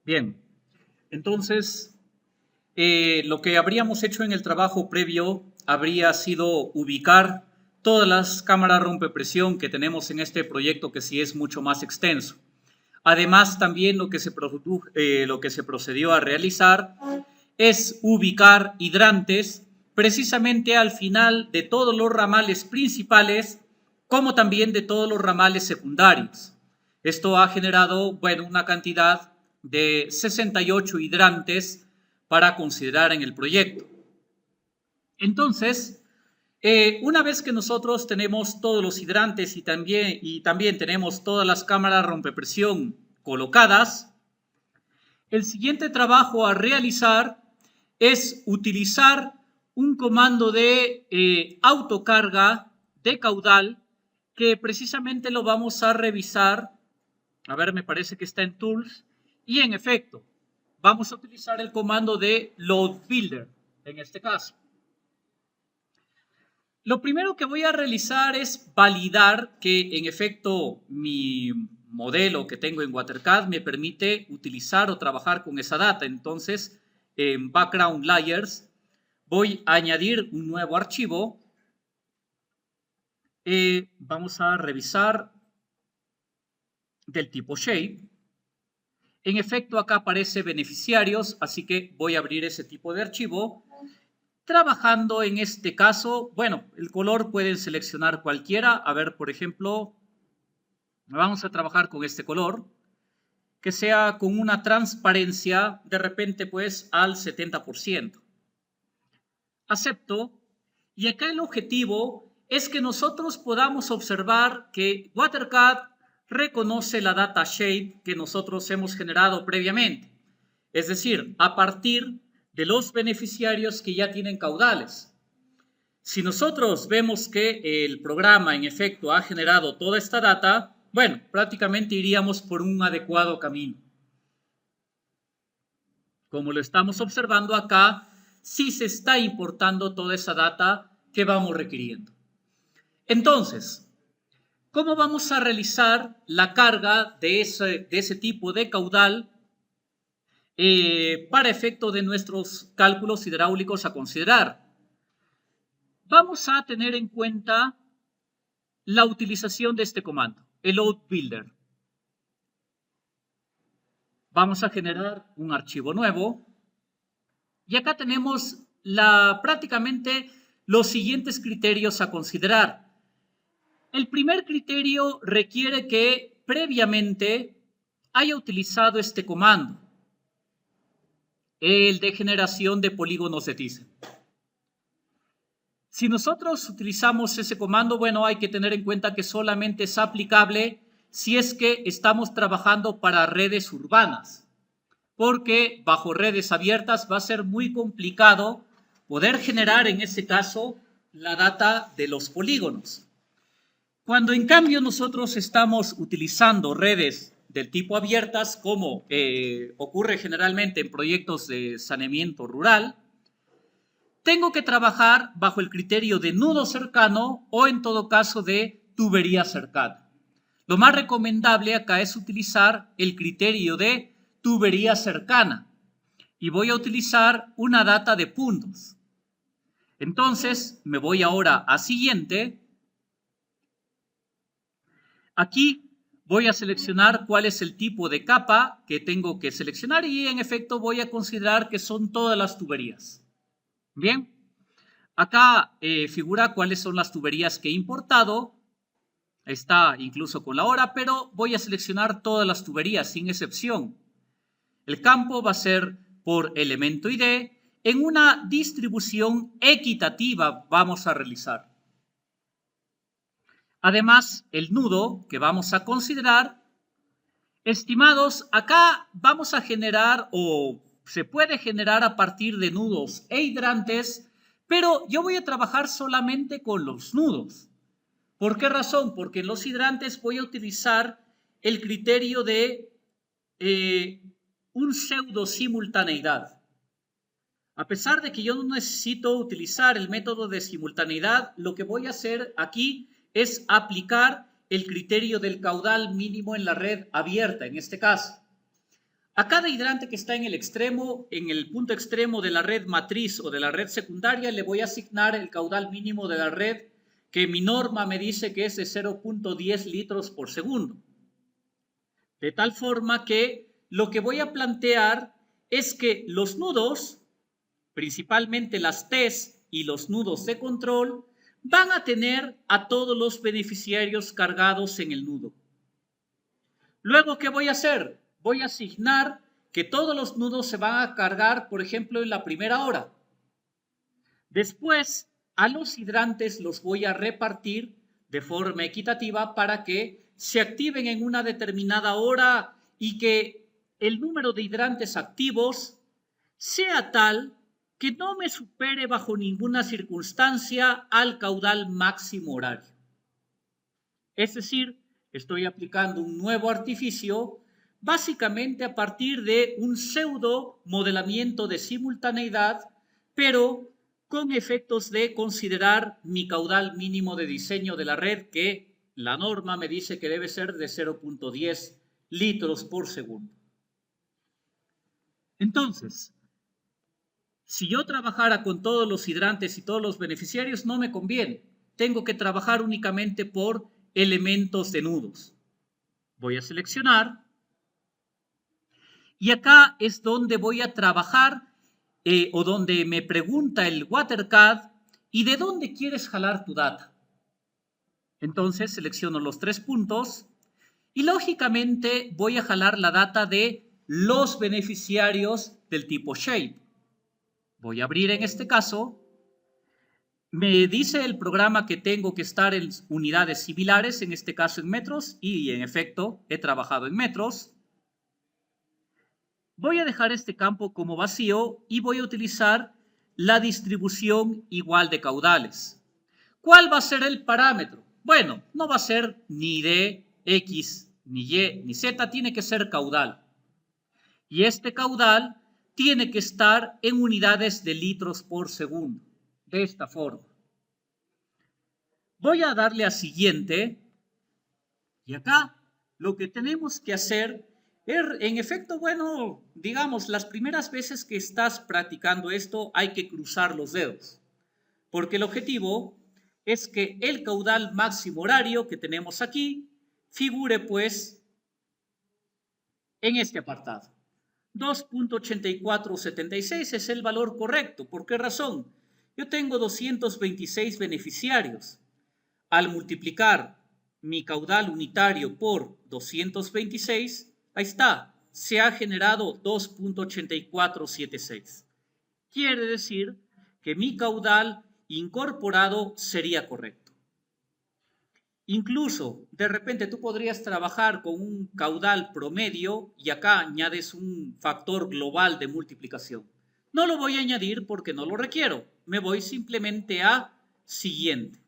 Bien, entonces lo que habríamos hecho en el trabajo previo habría sido ubicar todas las cámaras rompepresión que tenemos en este proyecto, que sí es mucho más extenso. Además, también lo que se procedió a realizar es ubicar hidrantes precisamente al final de todos los ramales principales, como también de todos los ramales secundarios. Esto ha generado, bueno, una cantidad de 68 hidrantes para considerar en el proyecto. Entonces, una vez que nosotros tenemos todos los hidrantes y también tenemos todas las cámaras rompepresión colocadas, el siguiente trabajo a realizar es utilizar un comando de autocarga de caudal que precisamente lo vamos a revisar. A ver, me parece que está en Tools. Y en efecto, vamos a utilizar el comando de Load Builder en este caso. Lo primero que voy a realizar es validar que en efecto mi modelo que tengo en WaterCAD me permite utilizar o trabajar con esa data. Entonces, en Background Layers voy a añadir un nuevo archivo. Vamos a revisar del tipo Shape. En efecto, acá aparece beneficiarios, así que voy a abrir ese tipo de archivo. Trabajando en este caso, bueno, el color pueden seleccionar cualquiera. A ver, por ejemplo, vamos a trabajar con este color, que sea con una transparencia de repente pues al 70%. Acepto. Y acá el objetivo es que nosotros podamos observar que WaterCAD reconoce la data shape que nosotros hemos generado previamente. Es decir, a partir de los beneficiarios que ya tienen caudales. Si nosotros vemos que el programa en efecto ha generado toda esta data, bueno, prácticamente iríamos por un adecuado camino. Como lo estamos observando acá, sí se está importando toda esa data que vamos requiriendo. Entonces, ¿cómo vamos a realizar la carga de ese tipo de caudal para efecto de nuestros cálculos hidráulicos a considerar? Vamos a tener en cuenta la utilización de este comando, el Load Builder. Vamos a generar un archivo nuevo y acá tenemos prácticamente los siguientes criterios a considerar. El primer criterio requiere que previamente haya utilizado este comando, el de generación de polígonos de Thyssen. Si nosotros utilizamos ese comando, bueno, hay que tener en cuenta que solamente es aplicable si es que estamos trabajando para redes urbanas, porque bajo redes abiertas va a ser muy complicado poder generar en ese caso la data de los polígonos. Cuando en cambio nosotros estamos utilizando redes del tipo abiertas, como ocurre generalmente en proyectos de saneamiento rural, tengo que trabajar bajo el criterio de nudo cercano o en todo caso de tubería cercana. Lo más recomendable acá es utilizar el criterio de tubería cercana y voy a utilizar una data de puntos. Entonces me voy ahora a siguiente. Aquí voy a seleccionar cuál es el tipo de capa que tengo que seleccionar y en efecto voy a considerar que son todas las tuberías. Bien, acá figura cuáles son las tuberías que he importado. Está incluso con la hora, pero voy a seleccionar todas las tuberías sin excepción. El campo va a ser por elemento ID. En una distribución equitativa vamos a realizar. Además, el nudo que vamos a considerar, estimados, acá vamos a generar o se puede generar a partir de nudos e hidrantes, pero yo voy a trabajar solamente con los nudos. ¿Por qué razón? Porque en los hidrantes voy a utilizar el criterio de un pseudo simultaneidad. A pesar de que yo no necesito utilizar el método de simultaneidad, lo que voy a hacer aquí es aplicar el criterio del caudal mínimo en la red abierta, en este caso. A cada hidrante que está en el extremo, en el punto extremo de la red matriz o de la red secundaria, le voy a asignar el caudal mínimo de la red, que mi norma me dice que es de 0.10 litros por segundo. De tal forma que lo que voy a plantear es que los nudos, principalmente las T's y los nudos de control, van a tener a todos los beneficiarios cargados en el nudo. Luego, ¿qué voy a hacer? Voy a asignar que todos los nudos se van a cargar, por ejemplo, en la primera hora. Después, a los hidrantes los voy a repartir de forma equitativa para que se activen en una determinada hora y que el número de hidrantes activos sea tal que no me supere bajo ninguna circunstancia al caudal máximo horario. Es decir, estoy aplicando un nuevo artificio básicamente a partir de un pseudo modelamiento de simultaneidad, pero con efectos de considerar mi caudal mínimo de diseño de la red, que la norma me dice que debe ser de 0.10 litros por segundo. Entonces, si yo trabajara con todos los hidrantes y todos los beneficiarios, no me conviene. Tengo que trabajar únicamente por elementos de nudos. Voy a seleccionar y acá es donde voy a trabajar o donde me pregunta el WaterCAD y de dónde quieres jalar tu data. Entonces selecciono los 3 puntos y lógicamente voy a jalar la data de los beneficiarios del tipo Shape. Voy a abrir en este caso. Me dice el programa que tengo que estar en unidades similares, en este caso en metros, y en efecto he trabajado en metros. Voy a dejar este campo como vacío y voy a utilizar la distribución igual de caudales. ¿Cuál va a ser el parámetro? Bueno, no va a ser ni D, X, ni Y, ni Z, tiene que ser caudal. Y este caudal tiene que estar en unidades de litros por segundo, de esta forma. Voy a darle a siguiente y acá lo que tenemos que hacer es, en efecto, bueno, digamos, las primeras veces que estás practicando esto hay que cruzar los dedos, porque el objetivo es que el caudal máximo horario que tenemos aquí figure pues en este apartado. 2.8476 es el valor correcto. ¿Por qué razón? Yo tengo 226 beneficiarios. Al multiplicar mi caudal unitario por 226, ahí está, se ha generado 2.8476. Quiere decir que mi caudal incorporado sería correcto. Incluso, de repente tú podrías trabajar con un caudal promedio y acá añades un factor global de multiplicación. No lo voy a añadir porque no lo requiero. Me voy simplemente a siguiente.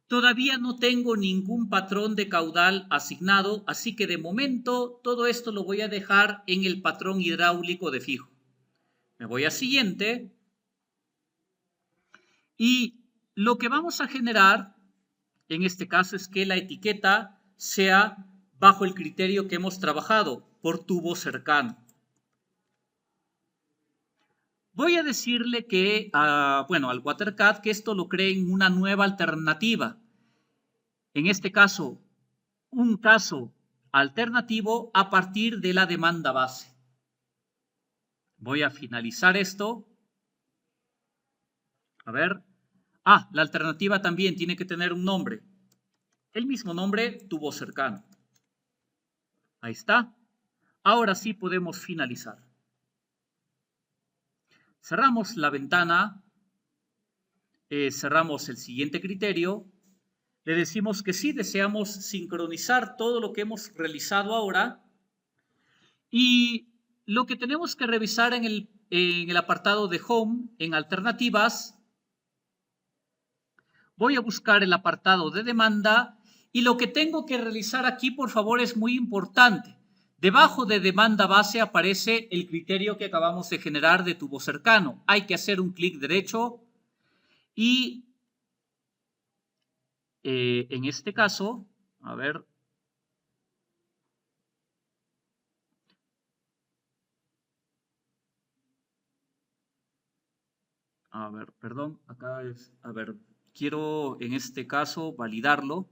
Todavía no tengo ningún patrón de caudal asignado, así que de momento todo esto lo voy a dejar en el patrón hidráulico de fijo. Me voy a siguiente y lo que vamos a generar en este caso es que la etiqueta sea bajo el criterio que hemos trabajado, por tubo cercano. Voy a decirle que, al WaterCAD que esto lo cree en una nueva alternativa. En este caso, un caso alternativo a partir de la demanda base. Voy a finalizar esto. A ver. La alternativa también tiene que tener un nombre. El mismo nombre, tubo cercano. Ahí está. Ahora sí podemos finalizar. Cerramos la ventana. Cerramos el siguiente criterio. Le decimos que sí deseamos sincronizar todo lo que hemos realizado ahora. Y lo que tenemos que revisar en el apartado de Home, en alternativas, voy a buscar el apartado de demanda y lo que tengo que realizar aquí, por favor, es muy importante. Debajo de demanda base aparece el criterio que acabamos de generar de tubo cercano. Hay que hacer un clic derecho y en este caso, a ver, A ver, perdón, acá es, a ver, quiero en este caso validarlo.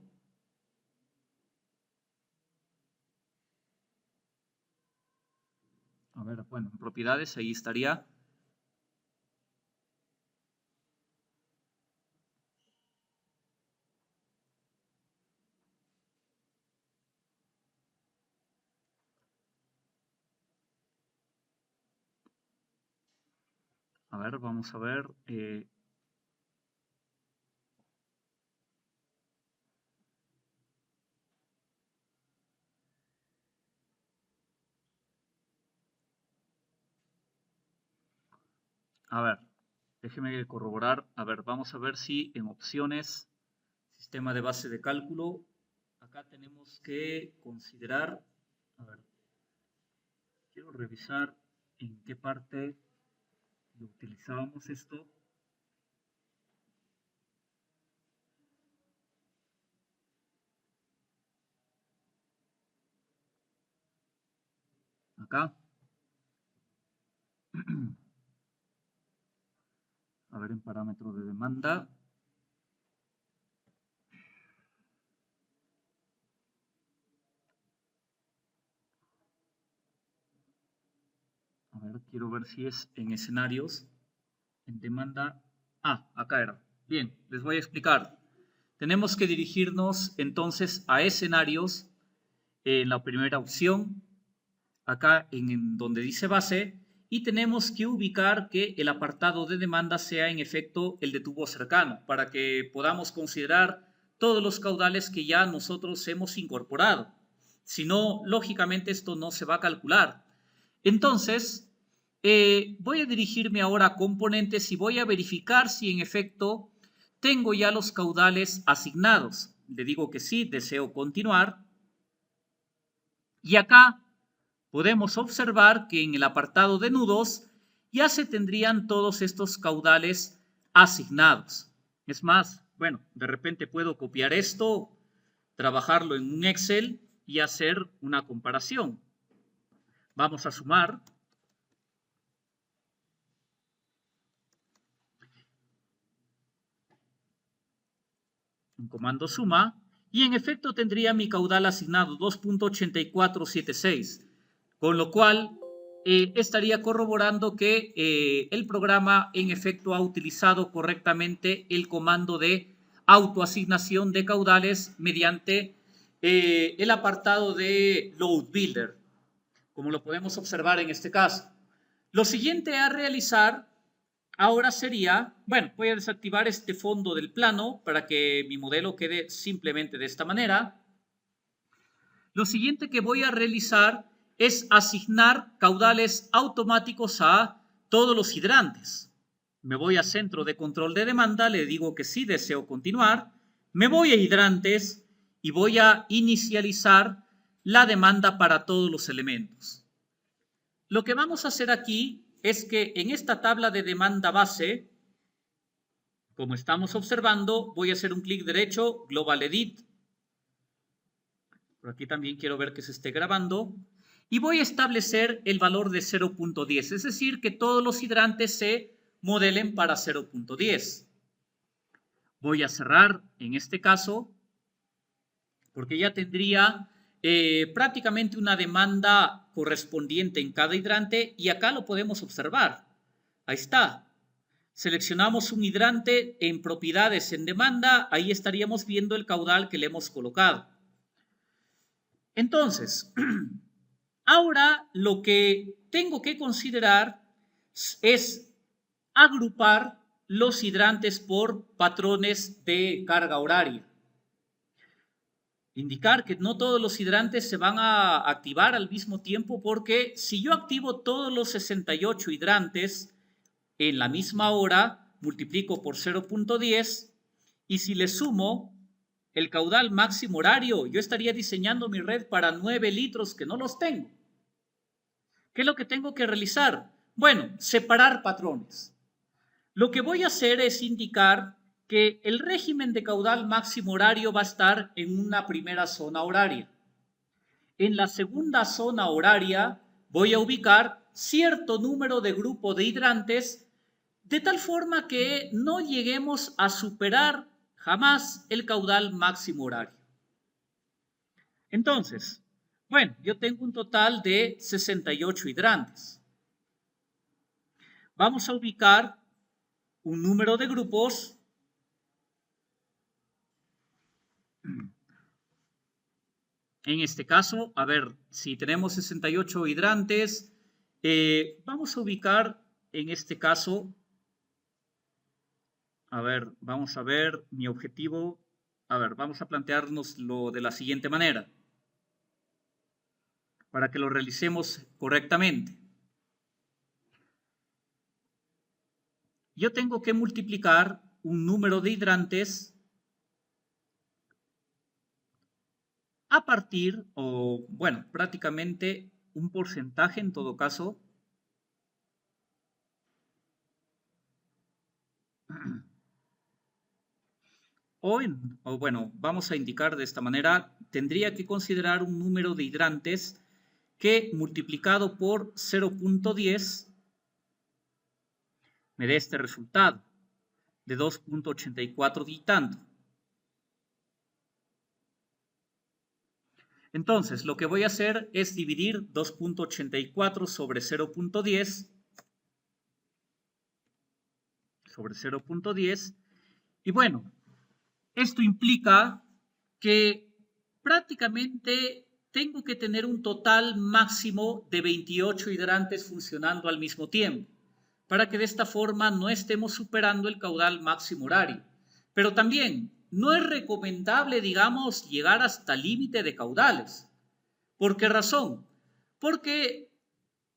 A ver, bueno, en propiedades, ahí estaría. A ver, vamos a ver. A ver, déjeme corroborar. A ver, vamos a ver si en opciones, sistema de base de cálculo, acá tenemos que considerar, a ver, quiero revisar en qué parte lo utilizábamos esto. Acá. A ver, en parámetro de demanda. A ver, quiero ver si es en escenarios, en demanda. Ah, acá era. Bien, les voy a explicar. Tenemos que dirigirnos entonces a escenarios en la primera opción, acá en donde dice base, y tenemos que ubicar que el apartado de demanda sea en efecto el de tubo cercano, para que podamos considerar todos los caudales que ya nosotros hemos incorporado. Si no, lógicamente esto no se va a calcular. Entonces, voy a dirigirme ahora a componentes y voy a verificar si en efecto tengo ya los caudales asignados. Le digo que sí, deseo continuar. Y acá podemos observar que en el apartado de nudos ya se tendrían todos estos caudales asignados. Es más, bueno, de repente puedo copiar esto, trabajarlo en un Excel y hacer una comparación. Vamos a sumar. Un comando suma y en efecto tendría mi caudal asignado 2.8476, con lo cual estaría corroborando que el programa en efecto ha utilizado correctamente el comando de autoasignación de caudales mediante el apartado de Load Builder, como lo podemos observar en este caso. Lo siguiente a realizar ahora sería, bueno, voy a desactivar este fondo del plano para que mi modelo quede simplemente de esta manera. Lo siguiente que voy a realizar es asignar caudales automáticos a todos los hidrantes. Me voy a centro de control de demanda, le digo que sí deseo continuar, me voy a hidrantes y voy a inicializar la demanda para todos los elementos. Lo que vamos a hacer aquí es que en esta tabla de demanda base, como estamos observando, voy a hacer un clic derecho, Global Edit. Por aquí también quiero ver que se esté grabando. Y voy a establecer el valor de 0.10, es decir, que todos los hidrantes se modelen para 0.10. Voy a cerrar en este caso, porque ya tendría prácticamente una demanda correspondiente en cada hidrante y acá lo podemos observar. Ahí está. Seleccionamos un hidrante en propiedades en demanda, ahí estaríamos viendo el caudal que le hemos colocado. Entonces, ahora lo que tengo que considerar es agrupar los hidrantes por patrones de carga horaria. Indicar que no todos los hidrantes se van a activar al mismo tiempo, porque si yo activo todos los 68 hidrantes en la misma hora, multiplico por 0.10 y si le sumo el caudal máximo horario, yo estaría diseñando mi red para 9 litros que no los tengo. ¿Qué es lo que tengo que realizar? Bueno, separar patrones. Lo que voy a hacer es indicar que el régimen de caudal máximo horario va a estar en una primera zona horaria. En la segunda zona horaria voy a ubicar cierto número de grupo de hidrantes de tal forma que no lleguemos a superar jamás el caudal máximo horario. Entonces, bueno, yo tengo un total de 68 hidrantes. Vamos a ubicar un número de grupos en este caso. A ver, si tenemos 68 hidrantes, vamos a ubicar en este caso, a ver, vamos a ver mi objetivo. A ver, vamos a planteárnoslo de la siguiente manera, para que lo realicemos correctamente. Yo tengo que multiplicar un número de hidrantes a partir, o bueno, prácticamente un porcentaje en todo caso, o bueno, vamos a indicar de esta manera, tendría que considerar un número de hidrantes que multiplicado por 0.10 me dé este resultado de 2.84 y tanto. Entonces, lo que voy a hacer es dividir 2.84 sobre 0.10 sobre 0.10 y bueno, esto implica que prácticamente tengo que tener un total máximo de 28 hidrantes funcionando al mismo tiempo, para que de esta forma no estemos superando el caudal máximo horario. Pero también no es recomendable, digamos, llegar hasta límite de caudales. ¿Por qué razón? Porque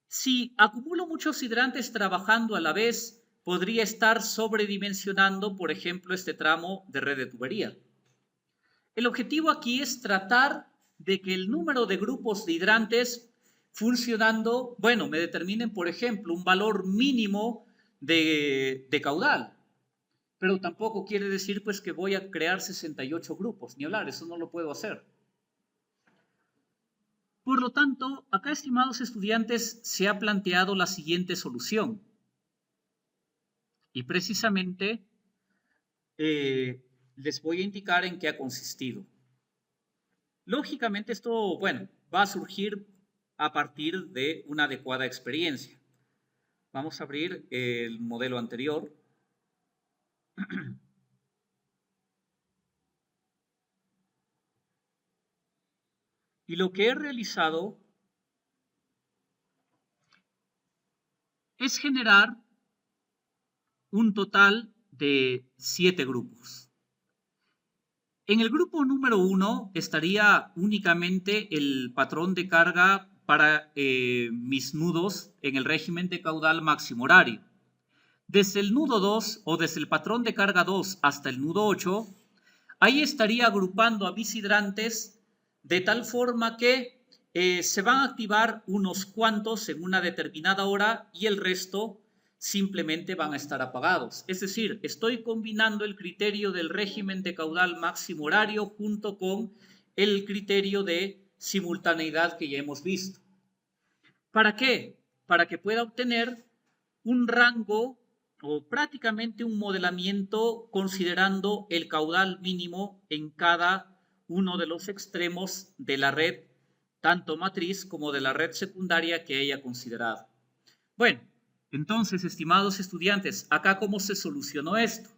si acumulo muchos hidrantes trabajando a la vez, podría estar sobredimensionando, por ejemplo, este tramo de red de tubería. El objetivo aquí es tratar de que el número de grupos de hidrantes funcionando, bueno, me determinen, por ejemplo, un valor mínimo de caudal. Pero tampoco quiere decir pues que voy a crear 68 grupos, ni hablar, eso no lo puedo hacer. Por lo tanto, acá, estimados estudiantes, se ha planteado la siguiente solución. Y precisamente les voy a indicar en qué ha consistido. Lógicamente esto, bueno, va a surgir a partir de una adecuada experiencia. Vamos a abrir el modelo anterior. Y lo que he realizado es generar un total de 7 grupos. En el grupo número 1 estaría únicamente el patrón de carga para mis nudos en el régimen de caudal máximo horario. Desde el nudo 2 o desde el patrón de carga 2 hasta el nudo 8, ahí estaría agrupando a mis hidrantes de tal forma que se van a activar unos cuantos en una determinada hora y el resto simplemente van a estar apagados. Es decir, estoy combinando el criterio del régimen de caudal máximo horario junto con el criterio de simultaneidad que ya hemos visto. ¿Para qué? Para que pueda obtener un rango o prácticamente un modelamiento considerando el caudal mínimo en cada uno de los extremos de la red, tanto matriz como de la red secundaria que haya considerado. Bueno, entonces, estimados estudiantes, acá cómo se solucionó esto.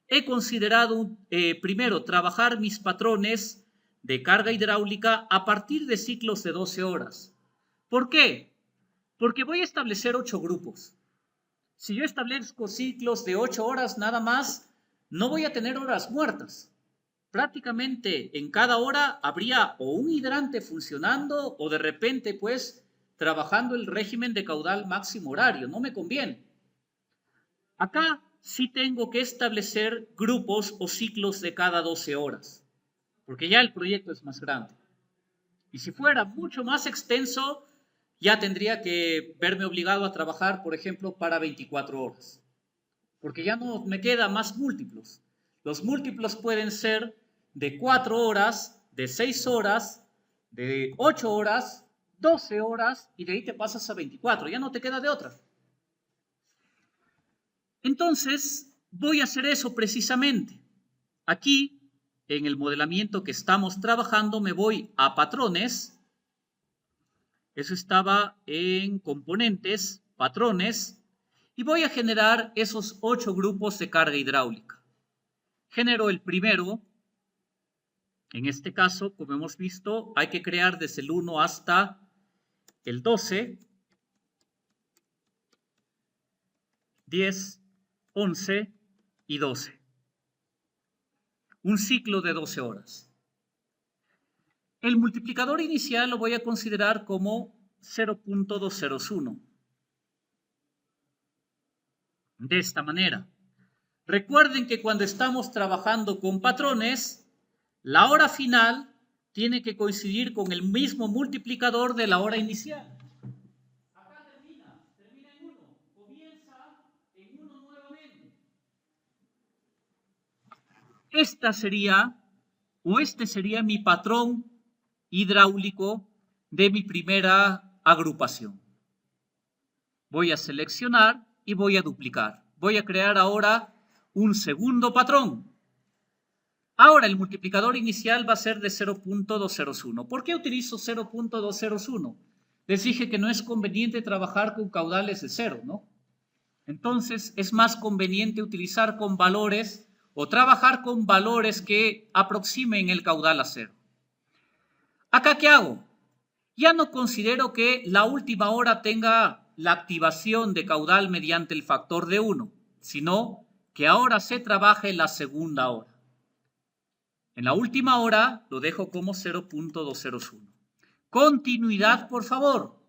He considerado primero trabajar mis patrones de carga hidráulica a partir de ciclos de 12 horas. ¿Por qué? Porque voy a establecer 8 grupos. Si yo establezco ciclos de 8 horas nada más, no voy a tener horas muertas. Prácticamente en cada hora habría o un hidrante funcionando o de repente pues trabajando el régimen de caudal máximo horario. No me conviene. Acá sí tengo que establecer grupos o ciclos de cada 12 horas, porque ya el proyecto es más grande. Y si fuera mucho más extenso, ya tendría que verme obligado a trabajar, por ejemplo, para 24 horas, porque ya no me queda más múltiplos. Los múltiplos pueden ser de 4 horas, de 6 horas, de 8 horas, 12 horas, y de ahí te pasas a 24, ya no te queda de otra. Entonces, voy a hacer eso precisamente. Aquí, en el modelamiento que estamos trabajando, me voy a patrones. Eso estaba en componentes, patrones, y voy a generar esos 8 grupos de carga hidráulica. Genero el primero. En este caso, como hemos visto, hay que crear desde el 1 hasta el 12, 10, 11 y 12. Un ciclo de 12 horas. El multiplicador inicial lo voy a considerar como 0.201. De esta manera. Recuerden que cuando estamos trabajando con patrones, la hora final tiene que coincidir con el mismo multiplicador de la hora inicial. Acá termina en 1, comienza en 1 nuevamente. Este sería mi patrón hidráulico de mi primera agrupación. Voy a seleccionar y voy a duplicar. Voy a crear ahora un segundo patrón. Ahora el multiplicador inicial va a ser de 0.201. ¿Por qué utilizo 0.201? Les dije que no es conveniente trabajar con caudales de 0, ¿no? Entonces es más conveniente utilizar con valores o trabajar con valores que aproximen el caudal a 0. ¿Acá qué hago? Ya no considero que la última hora tenga la activación de caudal mediante el factor de 1, sino que ahora se trabaja en la segunda hora. En la última hora lo dejo como 0.201. Continuidad, por favor.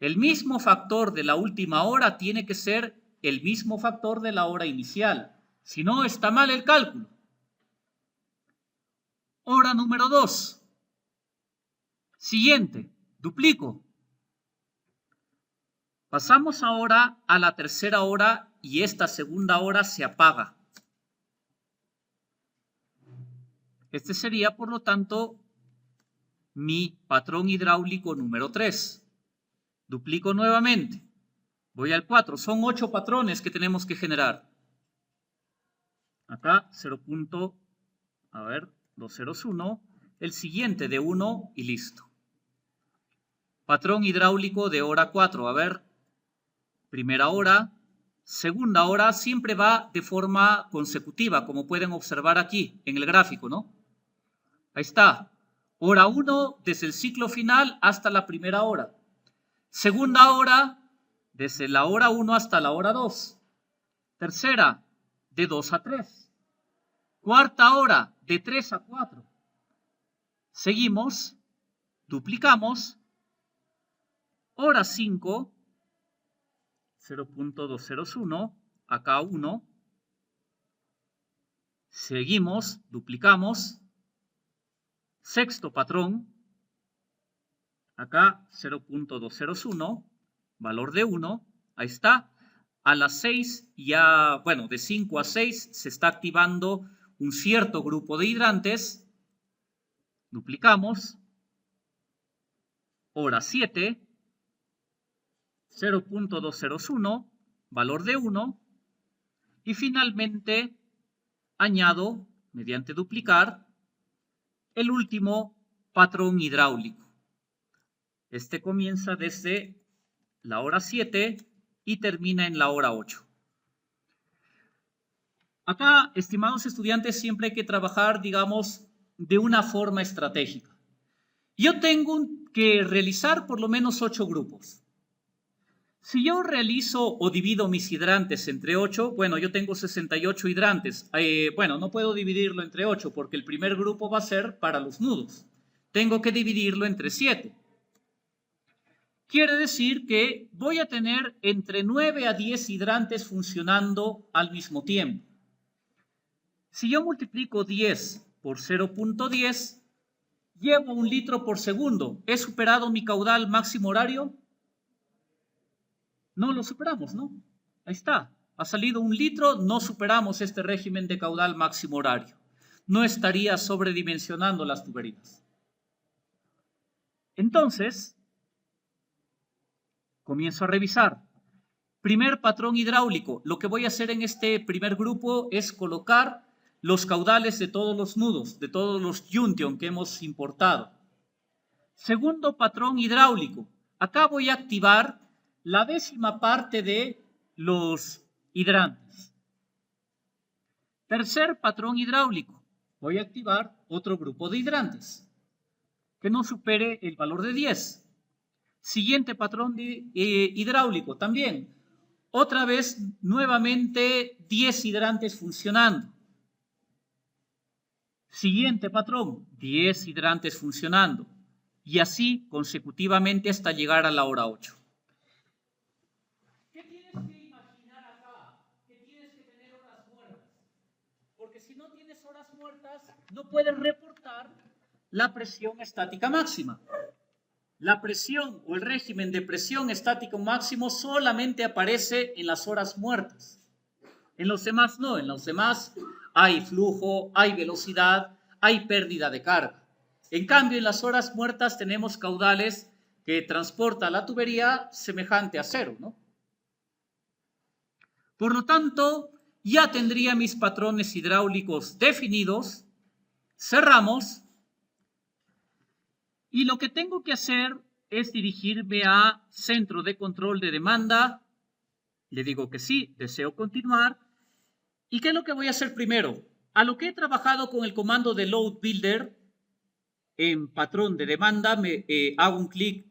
El mismo factor de la última hora tiene que ser el mismo factor de la hora inicial. Si no, está mal el cálculo. Hora número 2. Siguiente, duplico. Pasamos ahora a la tercera hora y esta segunda hora se apaga. Este sería, por lo tanto, mi patrón hidráulico número 3. Duplico nuevamente. Voy al 4. Son 8 patrones que tenemos que generar. Acá 0.201. El siguiente de 1 y listo. Patrón hidráulico de hora 4. A ver. Primera hora. Segunda hora siempre va de forma consecutiva, como pueden observar aquí en el gráfico, ¿no? Ahí está. Hora 1 desde el ciclo final hasta la primera hora. Segunda hora desde la hora 1 hasta la hora 2. Tercera, de 2 a 3. Cuarta hora, de 3 a 4. Seguimos, duplicamos. Hora 5, 0.201, acá 1. Seguimos, duplicamos. Sexto patrón, acá 0.201, valor de 1, ahí está. A las 6 ya, bueno, de 5 a 6 se está activando un cierto grupo de hidrantes. Duplicamos. Hora 7, 0.201, valor de 1. Y finalmente añado, mediante duplicar, el último patrón hidráulico. Este comienza desde la hora 7 y termina en la hora 8. Acá, estimados estudiantes, siempre hay que trabajar, digamos, de una forma estratégica. Yo tengo que realizar por lo menos 8 grupos. Si yo realizo o divido mis hidrantes entre 8, bueno, yo tengo 68 hidrantes. Bueno, no puedo dividirlo entre 8 porque el primer grupo va a ser para los nudos. Tengo que dividirlo entre 7. Quiere decir que voy a tener entre 9 a 10 hidrantes funcionando al mismo tiempo. Si yo multiplico 10 por 0.10, llevo 1 litro por segundo. ¿He superado mi caudal máximo horario? No lo superamos, ¿no? Ahí está. Ha salido 1 litro, no superamos este régimen de caudal máximo horario. No estaría sobredimensionando las tuberías. Entonces, comienzo a revisar. Primer patrón hidráulico. Lo que voy a hacer en este primer grupo es colocar los caudales de todos los nudos, de todos los junction que hemos importado. Segundo patrón hidráulico. Acá voy a activar la 10ª parte de los hidrantes. Tercer patrón hidráulico. Voy a activar otro grupo de hidrantes que no supere el valor de 10. Siguiente patrón hidráulico también. Otra vez, nuevamente, 10 hidrantes funcionando. Siguiente patrón, 10 hidrantes funcionando. Y así consecutivamente hasta llegar a la hora 8. ¿Qué tienes que imaginar acá? Que tienes que tener horas muertas. Porque si no tienes horas muertas, no puedes reportar la presión estática máxima. La presión o el régimen de presión estático máximo solamente aparece en las horas muertas. En los demás no, en los demás hay flujo, hay velocidad, hay pérdida de carga. En cambio, en las horas muertas tenemos caudales que transporta la tubería semejante a cero, ¿no? Por lo tanto, ya tendría mis patrones hidráulicos definidos. Cerramos. Y lo que tengo que hacer es dirigirme a centro de control de demanda. Le digo que sí, deseo continuar. ¿Y qué es lo que voy a hacer primero? A lo que he trabajado con el comando de Load Builder, en patrón de demanda, hago un clic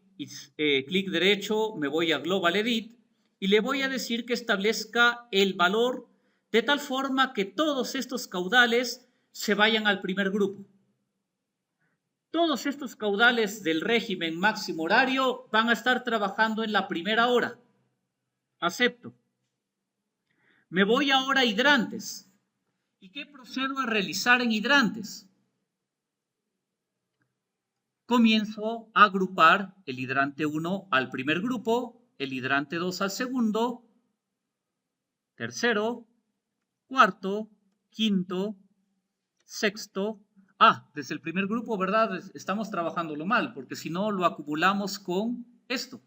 derecho, me voy a Global Edit y le voy a decir que establezca el valor de tal forma que todos estos caudales se vayan al primer grupo. Todos estos caudales del régimen máximo horario van a estar trabajando en la primera hora. Acepto. Me voy ahora a hidrantes. ¿Y qué procedo a realizar en hidrantes? Comienzo a agrupar el hidrante 1 al primer grupo, el hidrante 2 al segundo, tercero, cuarto, quinto, sexto. Desde el primer grupo, ¿verdad? Estamos trabajándolo mal, porque si no lo acumulamos con esto.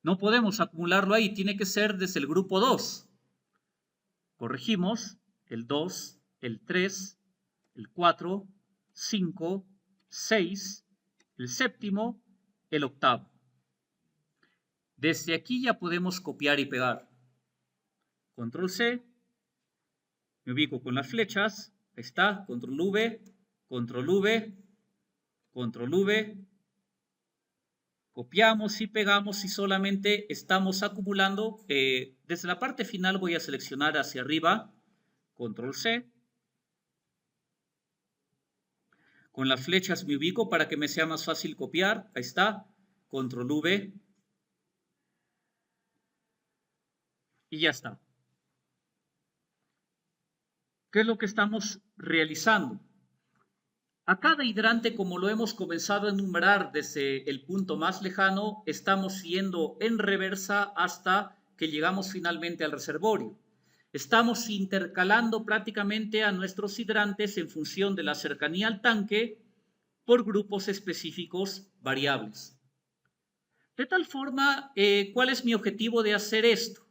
No podemos acumularlo ahí, tiene que ser desde el grupo 2. Corregimos el 2, el 3, el 4, 5, 6, el séptimo, el octavo. Desde aquí ya podemos copiar y pegar. Control C, me ubico con las flechas. Ahí está, control V, control V, control V. Copiamos y pegamos y solamente estamos acumulando. Desde la parte final voy a seleccionar hacia arriba, control C. Con las flechas me ubico para que me sea más fácil copiar. Ahí está, control V. Y ya está. ¿Qué es lo que estamos realizando? A cada hidrante, como lo hemos comenzado a enumerar desde el punto más lejano, estamos yendo en reversa hasta que llegamos finalmente al reservorio. Estamos intercalando prácticamente a nuestros hidrantes en función de la cercanía al tanque por grupos específicos variables. De tal forma, ¿cuál es mi objetivo de hacer esto?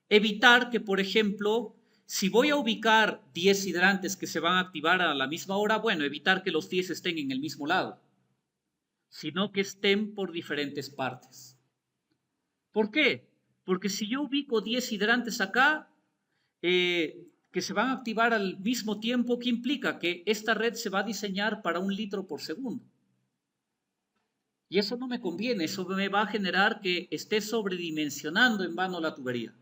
Evitar que, por ejemplo, si voy a ubicar 10 hidrantes que se van a activar a la misma hora, bueno, evitar que los 10 estén en el mismo lado, sino que estén por diferentes partes. ¿Por qué? Porque si yo ubico 10 hidrantes acá, que se van a activar al mismo tiempo, ¿qué implica? Que esta red se va a diseñar para 1 litro por segundo. Y eso no me conviene, eso me va a generar que esté sobredimensionando en vano la tubería.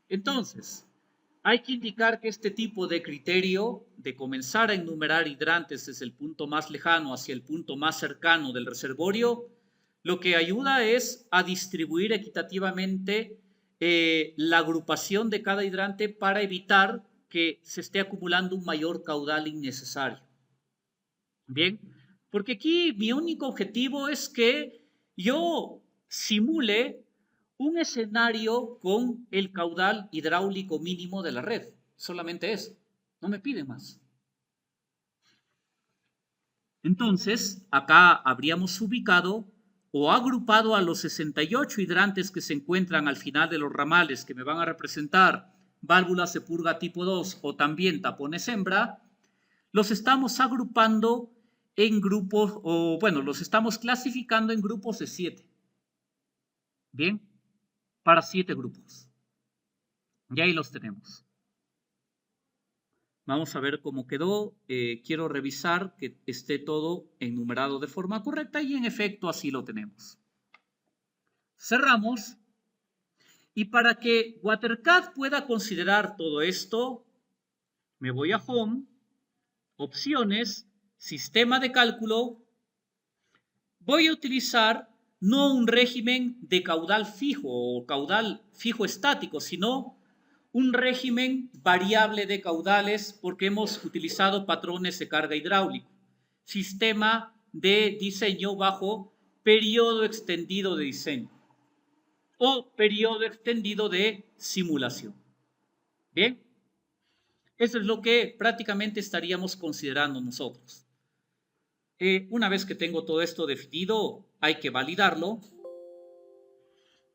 Entonces, hay que indicar que este tipo de criterio de comenzar a enumerar hidrantes desde el punto más lejano hacia el punto más cercano del reservorio, lo que ayuda es a distribuir equitativamente la agrupación de cada hidrante para evitar que se esté acumulando un mayor caudal innecesario. Bien, porque aquí mi único objetivo es que yo simule un escenario con el caudal hidráulico mínimo de la red. Solamente eso. No me piden más. Entonces, acá habríamos ubicado o agrupado a los 68 hidrantes que se encuentran al final de los ramales que me van a representar válvulas de purga tipo 2 o también tapones hembra, los estamos agrupando en grupos, o bueno, los estamos clasificando en grupos de 7. Bien, para 7 grupos. Y ahí los tenemos. Vamos a ver cómo quedó. Quiero revisar que esté todo enumerado de forma correcta y en efecto así lo tenemos. Cerramos. Y para que WaterCAD pueda considerar todo esto, me voy a Home, Opciones, Sistema de cálculo. Voy a utilizar no un régimen de caudal fijo o caudal fijo estático, sino un régimen variable de caudales porque hemos utilizado patrones de carga hidráulico. Sistema de diseño bajo periodo extendido de diseño o periodo extendido de simulación. Bien, eso es lo que prácticamente estaríamos considerando nosotros. Una vez que tengo todo esto definido, hay que validarlo.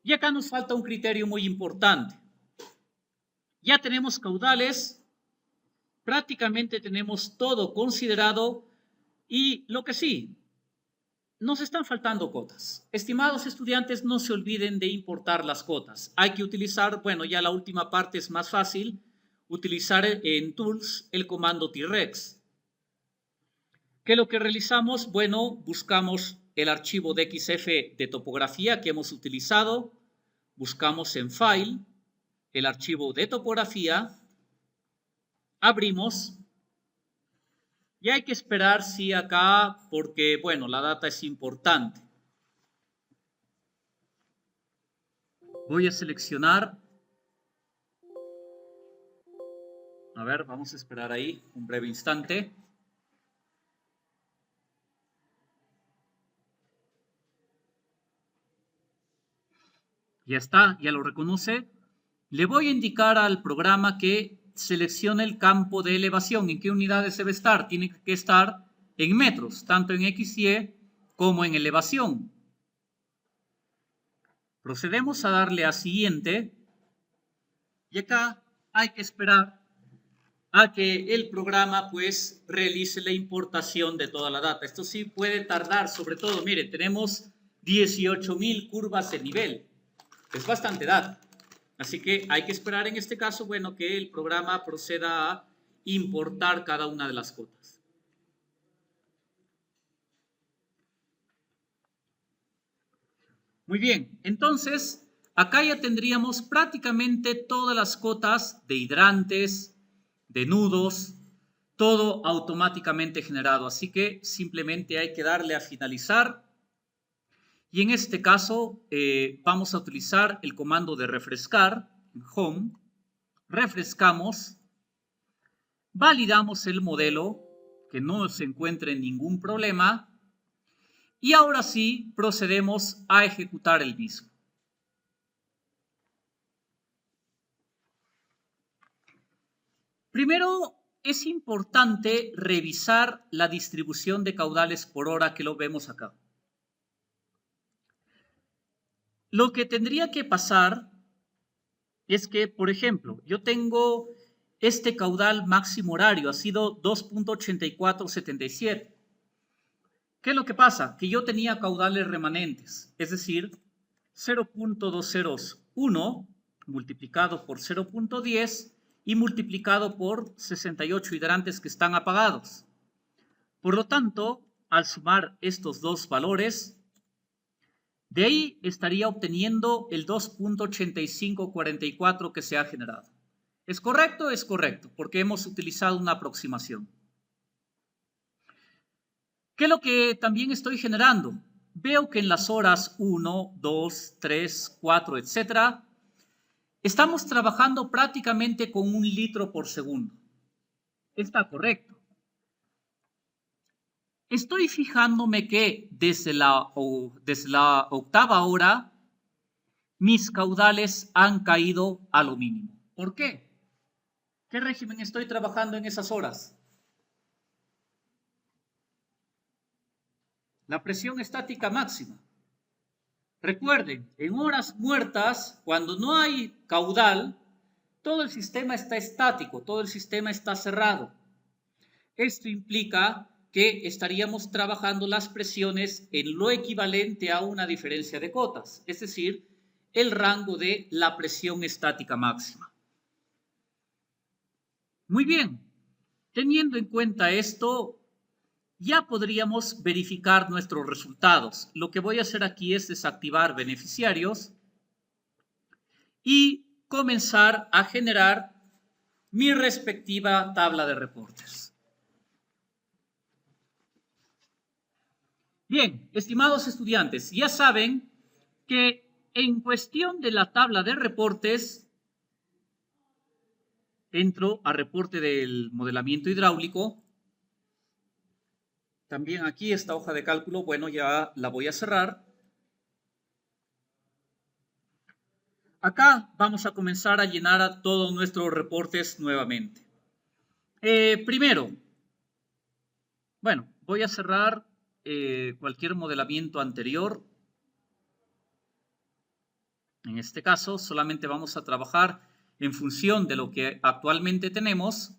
Y acá nos falta un criterio muy importante. Ya tenemos caudales, prácticamente tenemos todo considerado y lo que sí, nos están faltando cotas. Estimados estudiantes, no se olviden de importar las cotas. Hay que utilizar, bueno, ya la última parte es más fácil, utilizar en Tools el comando T-Rex. ¿Qué es lo que realizamos? Bueno, buscamos el archivo DXF de topografía que hemos utilizado, buscamos en File el archivo de topografía, abrimos y hay que esperar si acá, porque bueno, la data es importante. Voy a seleccionar, a ver, vamos a esperar ahí un breve instante. Ya está, ya lo reconoce. Le voy a indicar al programa que seleccione el campo de elevación. ¿En qué unidades debe estar? Tiene que estar en metros, tanto en XY como en elevación. Procedemos a darle a siguiente. Y acá hay que esperar a que el programa pues realice la importación de toda la data. Esto sí puede tardar, sobre todo, mire, tenemos 18.000 curvas de nivel. Es bastante data. Así que hay que esperar en este caso, bueno, que el programa proceda a importar cada una de las cotas. Muy bien, entonces acá ya tendríamos prácticamente todas las cotas de hidrantes, de nudos, todo automáticamente generado. Así que simplemente hay que darle a finalizar. Y en este caso vamos a utilizar el comando de refrescar en Home. Refrescamos, validamos el modelo, que no se encuentre ningún problema. Y ahora sí procedemos a ejecutar el mismo. Primero, es importante revisar la distribución de caudales por hora que lo vemos acá. Lo que tendría que pasar es que, por ejemplo, yo tengo este caudal máximo horario, ha sido 2.8477. ¿Qué es lo que pasa? Que yo tenía caudales remanentes, es decir, 0.201 multiplicado por 0.10 y multiplicado por 68 hidrantes que están apagados. Por lo tanto, al sumar estos dos valores, de ahí estaría obteniendo el 2.8544 que se ha generado. ¿Es correcto? Es correcto, porque hemos utilizado una aproximación. ¿Qué es lo que también estoy generando? Veo que en las horas 1, 2, 3, 4, etc., estamos trabajando prácticamente con 1 litro por segundo. Está correcto. Estoy fijándome que desde la octava hora mis caudales han caído a lo mínimo. ¿Por qué? ¿Qué régimen estoy trabajando en esas horas? La presión estática máxima. Recuerden, en horas muertas, cuando no hay caudal, todo el sistema está estático, todo el sistema está cerrado. Esto implica que estaríamos trabajando las presiones en lo equivalente a una diferencia de cotas, es decir, el rango de la presión estática máxima. Muy bien, teniendo en cuenta esto, ya podríamos verificar nuestros resultados. Lo que voy a hacer aquí es desactivar beneficiarios y comenzar a generar mi respectiva tabla de reportes. Bien, estimados estudiantes, ya saben que en cuestión de la tabla de reportes, entro a reporte del modelamiento hidráulico. También aquí esta hoja de cálculo, bueno, ya la voy a cerrar. Acá vamos a comenzar a llenar a todos nuestros reportes nuevamente. Primero, bueno, voy a cerrar cualquier modelamiento anterior. En este caso, solamente vamos a trabajar en función de lo que actualmente tenemos.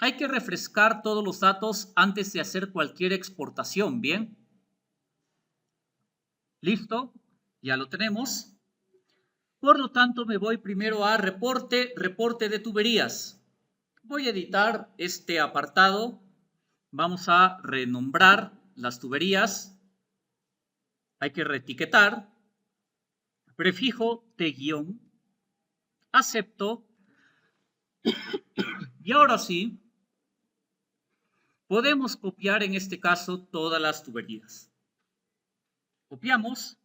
Hay que refrescar todos los datos antes de hacer cualquier exportación, ¿bien? ¿Listo? Ya lo tenemos. Por lo tanto, me voy primero a reporte de tuberías. Voy a editar este apartado. Vamos a renombrar las tuberías. Hay que reetiquetar. Prefijo T-, acepto. Y ahora sí, podemos copiar en este caso todas las tuberías. Copiamos,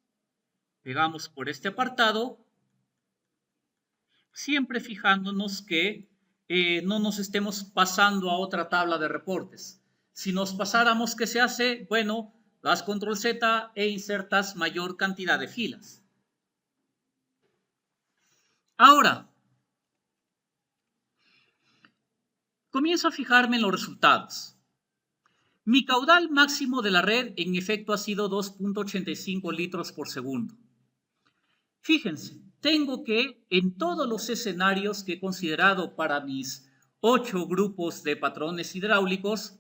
pegamos por este apartado, siempre fijándonos que no nos estemos pasando a otra tabla de reportes. Si nos pasáramos, ¿qué se hace? Bueno, das control Z e insertas mayor cantidad de filas. Ahora, comienzo a fijarme en los resultados. Mi caudal máximo de la red en efecto ha sido 2.85 litros por segundo. Fíjense, tengo que en todos los escenarios que he considerado para mis 8 grupos de patrones hidráulicos,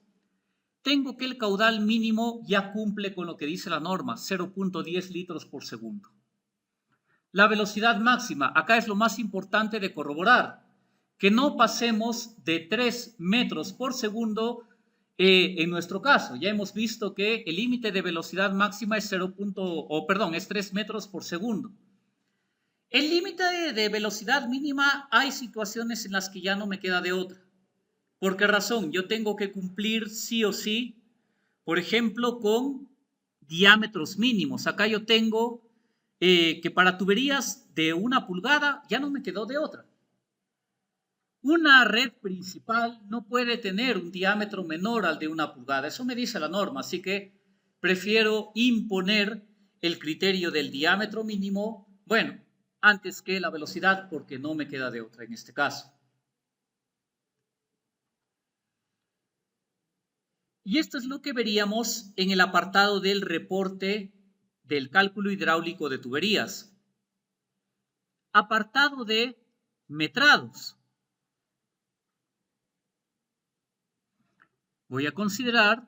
tengo que el caudal mínimo ya cumple con lo que dice la norma, 0.10 litros por segundo. La velocidad máxima, acá es lo más importante de corroborar, que no pasemos de 3 metros por segundo en nuestro caso. Ya hemos visto que el límite de velocidad máxima es 3 metros por segundo. El límite de velocidad mínima, hay situaciones en las que ya no me queda de otra. ¿Por qué razón? Yo tengo que cumplir sí o sí, por ejemplo, con diámetros mínimos. Acá yo tengo que para tuberías de 1 pulgada ya no me quedó de otra. Una red principal no puede tener un diámetro menor al de 1 pulgada. Eso me dice la norma, así que prefiero imponer el criterio del diámetro mínimo, bueno, antes que la velocidad, porque no me queda de otra en este caso. Y esto es lo que veríamos en el apartado del reporte del cálculo hidráulico de tuberías. Apartado de metrados. Voy a considerar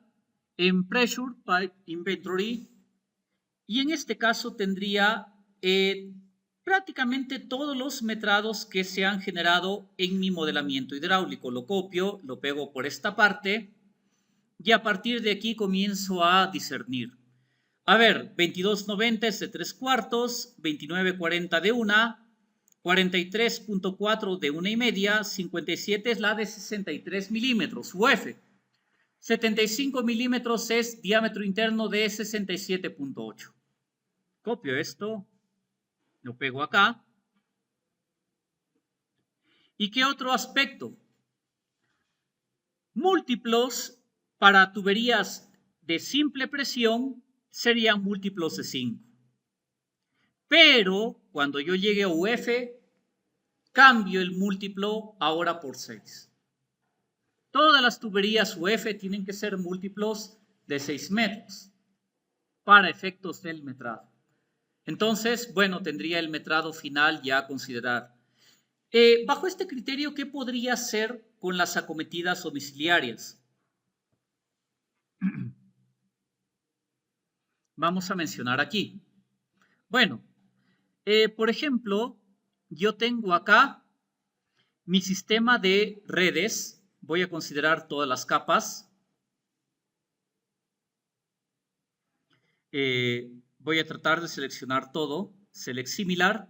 en Pressure Pipe Inventory y en este caso tendría prácticamente todos los metrados que se han generado en mi modelamiento hidráulico. Lo copio, lo pego por esta parte y a partir de aquí comienzo a discernir. A ver, 2290 es de 3/4, 2940 de 1, 43.4 de 1,5, 57 es la de 63 milímetros, UF. 75 milímetros es diámetro interno de 67.8. Copio esto, lo pego acá. ¿Y qué otro aspecto? Múltiplos para tuberías de simple presión serían múltiplos de 5. Pero cuando yo llegue a UF, cambio el múltiplo ahora por 6. Todas las tuberías UF tienen que ser múltiplos de 6 metros para efectos del metrado. Entonces, bueno, tendría el metrado final ya a considerar. Bajo este criterio, ¿qué podría hacer con las acometidas domiciliarias? Vamos a mencionar aquí. Bueno, por ejemplo, yo tengo acá mi sistema de redes. Voy a considerar todas las capas. Voy a tratar de seleccionar todo. Select similar.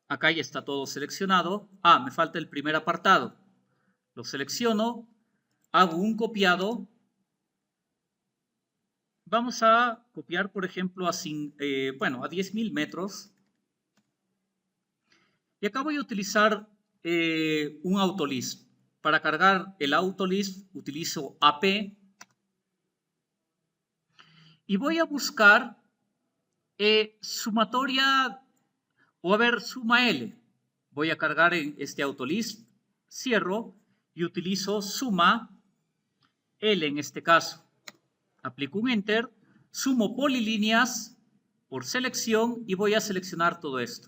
Acá ya está todo seleccionado. Me falta el primer apartado. Lo selecciono, hago un copiado. Vamos a copiar, por ejemplo, a 10.000 metros. Y acá voy a utilizar un autolist. Para cargar el autolist utilizo AP. Y voy a buscar sumatoria, o a ver, suma L. Voy a cargar en este autolist, cierro y utilizo suma L en este caso. Aplico un enter, sumo polilíneas por selección y voy a seleccionar todo esto.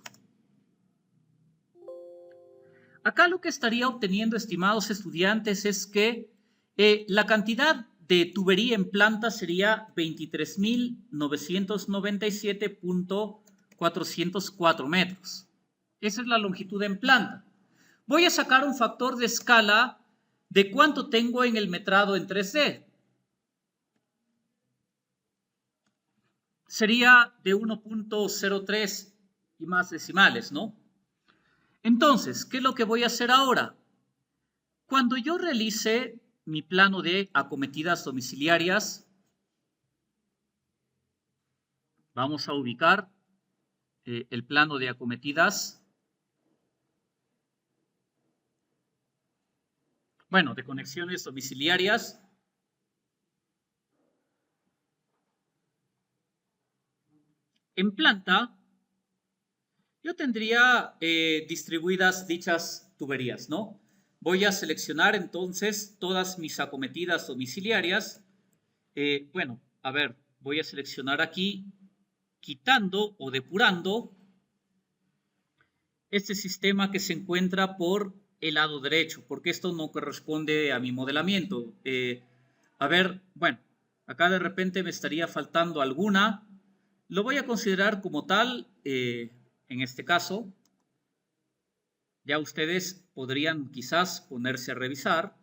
Acá lo que estaría obteniendo, estimados estudiantes, es que la cantidad de tubería en planta sería 23.997.404 metros. Esa es la longitud en planta. Voy a sacar un factor de escala de cuánto tengo en el metrado en 3D. Sería de 1.03 y más decimales, ¿no? Entonces, ¿qué es lo que voy a hacer ahora? Cuando yo realice mi plano de acometidas domiciliarias, vamos a ubicar el plano de acometidas, de conexiones domiciliarias. En planta, yo tendría distribuidas dichas tuberías, ¿no? Voy a seleccionar entonces todas mis acometidas domiciliarias. Voy a seleccionar aquí, quitando o depurando este sistema que se encuentra por el lado derecho, porque esto no corresponde a mi modelamiento. Acá de repente me estaría faltando alguna. Lo voy a considerar como tal, en este caso. Ya ustedes podrían quizás ponerse a revisar.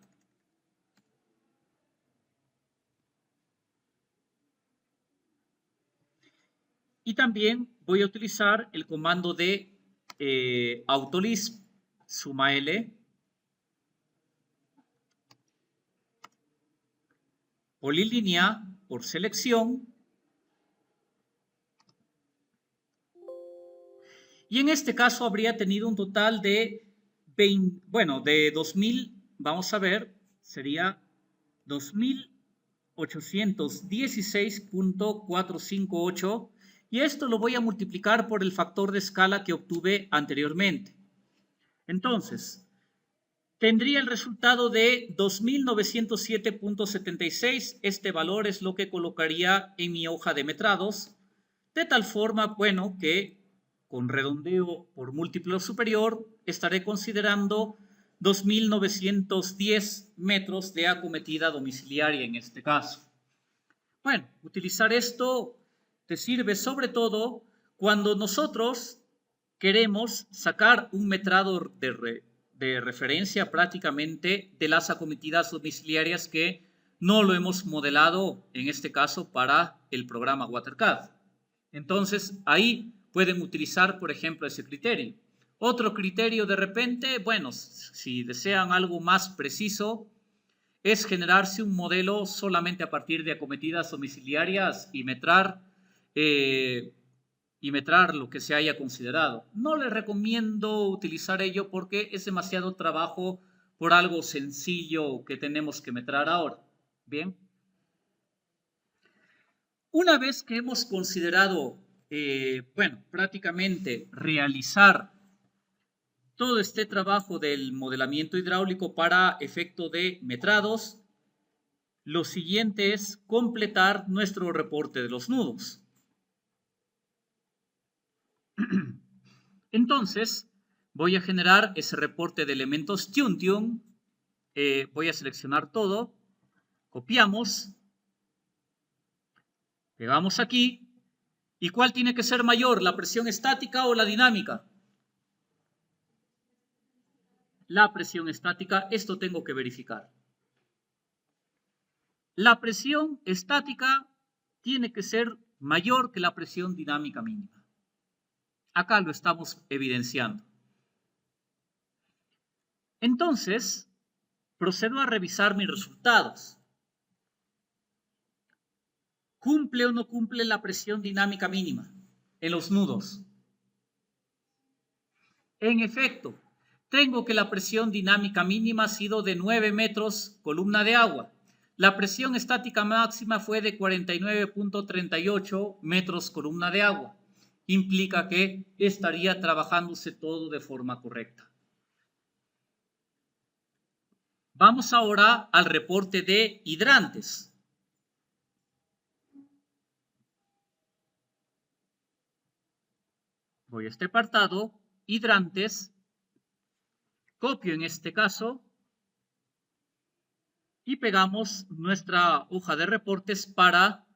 Y también voy a utilizar el comando de autolist, suma L, polilínea por selección. Y en este caso habría tenido un total de 2.000, vamos a ver, sería 2.816.458, y esto lo voy a multiplicar por el factor de escala que obtuve anteriormente. Entonces, tendría el resultado de 2.907.76. Este valor es lo que colocaría en mi hoja de metrados, de tal forma, que con redondeo por múltiplo superior estaré considerando 2.910 metros de acometida domiciliaria en este caso. Utilizar esto te sirve sobre todo cuando nosotros queremos sacar un metrado de referencia prácticamente de las acometidas domiciliarias que no lo hemos modelado, en este caso, para el programa WaterCAD. Entonces, ahí pueden utilizar, por ejemplo, ese criterio. Otro criterio de repente, si desean algo más preciso, es generarse un modelo solamente a partir de acometidas domiciliarias y metrar lo que se haya considerado. No les recomiendo utilizar ello porque es demasiado trabajo por algo sencillo que tenemos que metrar ahora. Bien. Una vez que hemos considerado, prácticamente realizar todo este trabajo del modelamiento hidráulico para efecto de metrados, lo siguiente es completar nuestro reporte de los nudos. Entonces, voy a generar ese reporte de elementos TuneTune. Voy a seleccionar todo, copiamos, pegamos aquí. ¿Y cuál tiene que ser mayor, la presión estática o la dinámica? La presión estática, esto tengo que verificar. La presión estática tiene que ser mayor que la presión dinámica mínima. Acá lo estamos evidenciando. Entonces, procedo a revisar mis resultados. ¿Cumple o no cumple la presión dinámica mínima en los nudos? En efecto, tengo que la presión dinámica mínima ha sido de 9 metros columna de agua. La presión estática máxima fue de 49.38 metros columna de agua. Implica que estaría trabajándose todo de forma correcta. Vamos ahora al reporte de hidrantes. Voy a este apartado, hidrantes, copio en este caso y pegamos nuestra hoja de reportes para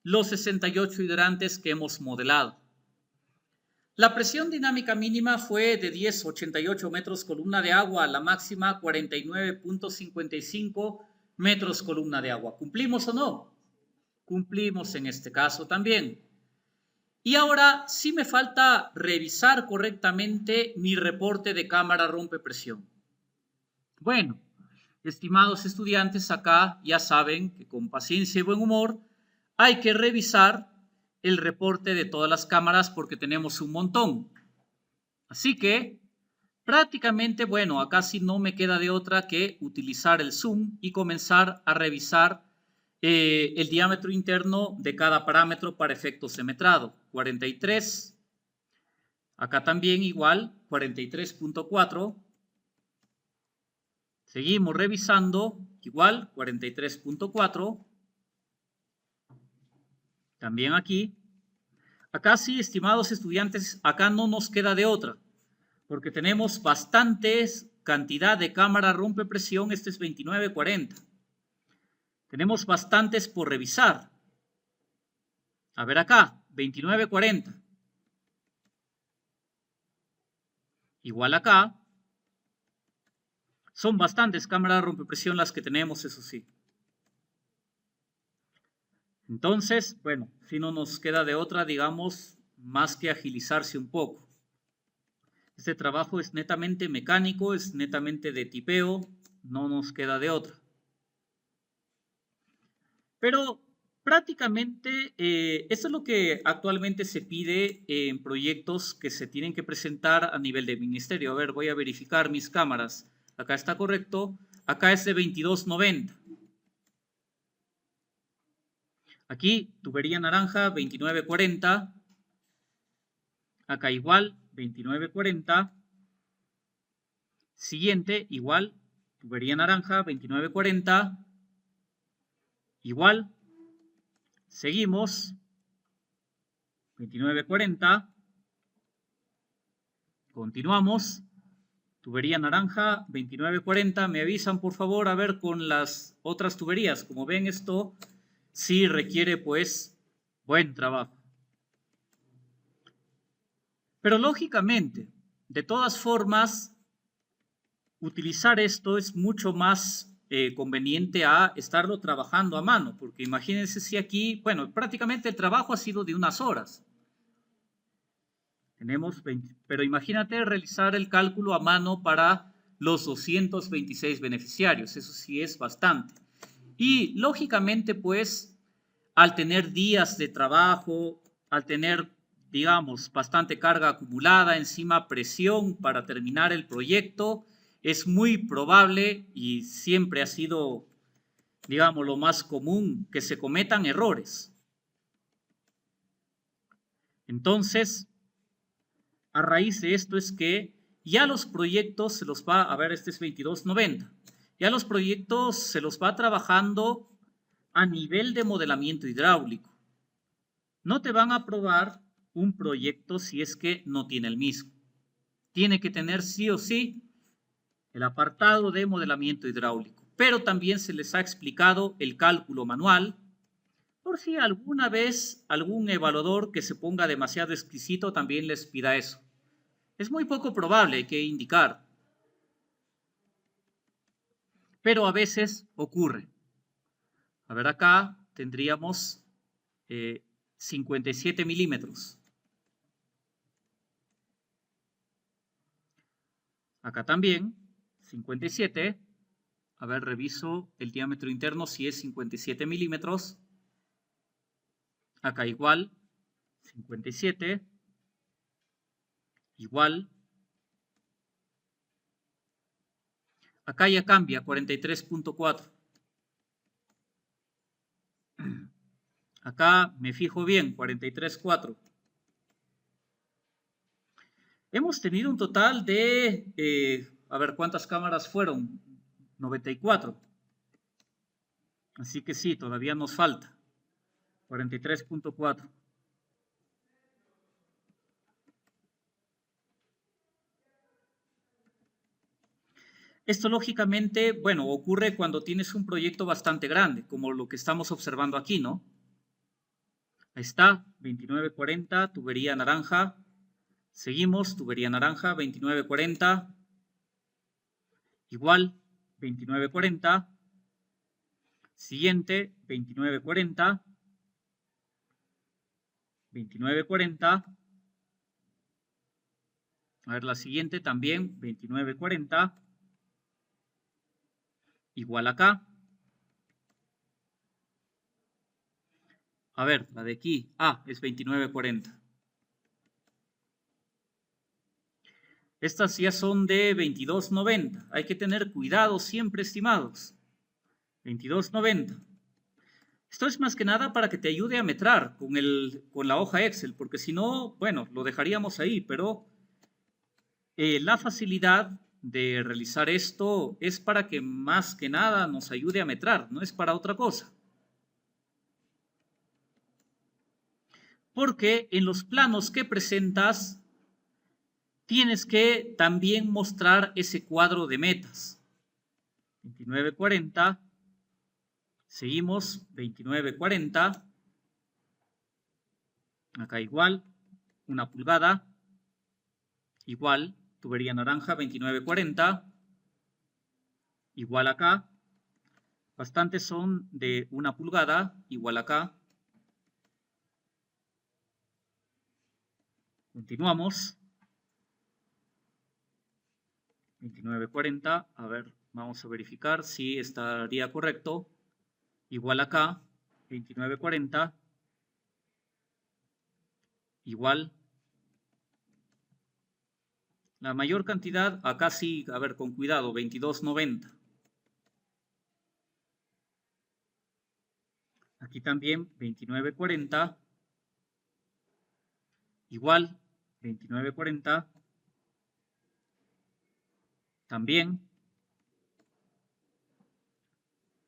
los 68 hidrantes que hemos modelado. La presión dinámica mínima fue de 10,88 metros columna de agua, la máxima 49.55 metros columna de agua. ¿Cumplimos o no? Cumplimos en este caso también. Y ahora sí me falta revisar correctamente mi reporte de cámara rompepresión. Bueno, estimados estudiantes, acá ya saben que con paciencia y buen humor hay que revisar el reporte de todas las cámaras porque tenemos un montón. Así que prácticamente, bueno, acá sí no me queda de otra que utilizar el zoom y comenzar a revisar el diámetro interno de cada parámetro para efecto semmetrado. 43, acá también igual, 43.4. Seguimos revisando, igual, 43.4. También aquí. Acá sí, estimados estudiantes, acá no nos queda de otra, porque tenemos bastantes cantidad de cámara rompepresión, este es 2940. Tenemos bastantes por revisar. A ver acá, 2940. Igual acá. Son bastantes cámaras rompepresión las que tenemos, eso sí. Entonces, bueno, si no nos queda de otra, digamos, más que agilizarse un poco. Este trabajo es netamente mecánico, es netamente de tipeo, no nos queda de otra. Pero prácticamente esto es lo que actualmente se pide en proyectos que se tienen que presentar a nivel de ministerio. A ver, voy a verificar mis cámaras. Acá está correcto. Acá es de 2290. Aquí, tubería naranja, 2940. Acá igual, 2940. Siguiente, igual, tubería naranja, 2940. Igual, seguimos, 2940. Continuamos, tubería naranja, 2940. Me avisan, por favor, a ver con las otras tuberías. Como ven, esto sí requiere, pues, buen trabajo. Pero lógicamente, de todas formas, utilizar esto es mucho más conveniente a estarlo trabajando a mano, porque imagínense si aquí, bueno, prácticamente el trabajo ha sido de unas horas. Tenemos 20, pero imagínate realizar el cálculo a mano para los 226 beneficiarios, eso sí es bastante. Y lógicamente, pues, al tener días de trabajo, al tener, digamos, bastante carga acumulada, encima presión para terminar el proyecto, es muy probable y siempre ha sido, digamos, lo más común que se cometan errores. Entonces, a raíz de esto es que ya los proyectos se los va, a ver, este es 2290, ya los proyectos se los va trabajando a nivel de modelamiento hidráulico. No te van a aprobar un proyecto si es que no tiene el mismo. Tiene que tener sí o sí el apartado de modelamiento hidráulico, pero también se les ha explicado el cálculo manual, por si alguna vez algún evaluador que se ponga demasiado exquisito también les pida eso. Es muy poco probable, hay que indicar, pero a veces ocurre. A ver, acá tendríamos 57 milímetros. Acá también, 57. A ver, reviso el diámetro interno si es 57 milímetros. Acá igual, 57. Igual. Acá ya cambia, 43.4. Acá me fijo bien, 43.4. Hemos tenido un total de, a ver, ¿cuántas cámaras fueron? 94. Así que sí, todavía nos falta. 43.4. Esto lógicamente, bueno, ocurre cuando tienes un proyecto bastante grande, como lo que estamos observando aquí, ¿no? Ahí está, 2940, tubería naranja. Seguimos, tubería naranja, 2940. Igual, 2940. Siguiente, 2940. 2940. A ver, la siguiente también, 2940. Igual acá. A ver, la de aquí, es 2940. Estas ya son de 2290. Hay que tener cuidado siempre, estimados. 2290. Esto es más que nada para que te ayude a metrar con la hoja Excel, porque si no, bueno, lo dejaríamos ahí, pero la facilidad de realizar esto es para que más que nada nos ayude a metrar, no es para otra cosa. Porque en los planos que presentas tienes que también mostrar ese cuadro de metas. 2940, seguimos, 2940, acá igual, 1 pulgada, igual, tubería naranja, 2940, igual acá, bastantes son de 1 pulgada, igual acá. Continuamos. 2940, a ver, vamos a verificar si estaría correcto. Igual acá, 2940. Igual. La mayor cantidad, acá sí, a ver, con cuidado, 2290. Aquí también, 2940. Igual, 2940. También.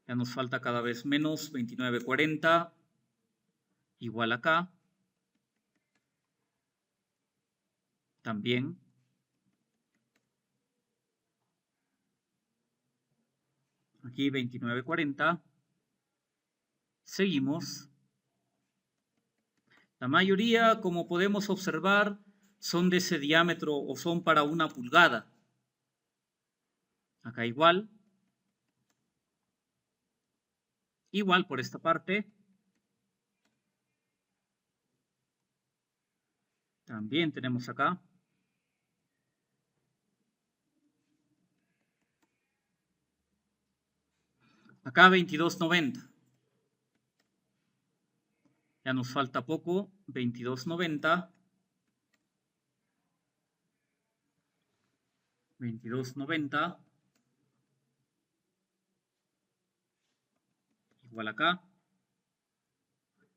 Ya nos falta cada vez menos, 2940. Igual acá. También. Aquí 2940. Seguimos. La mayoría, como podemos observar, son de ese diámetro o son para 1 pulgada. Acá igual. Igual por esta parte. También tenemos acá. Acá 2290. Ya nos falta poco. 2290. 2290. Igual acá.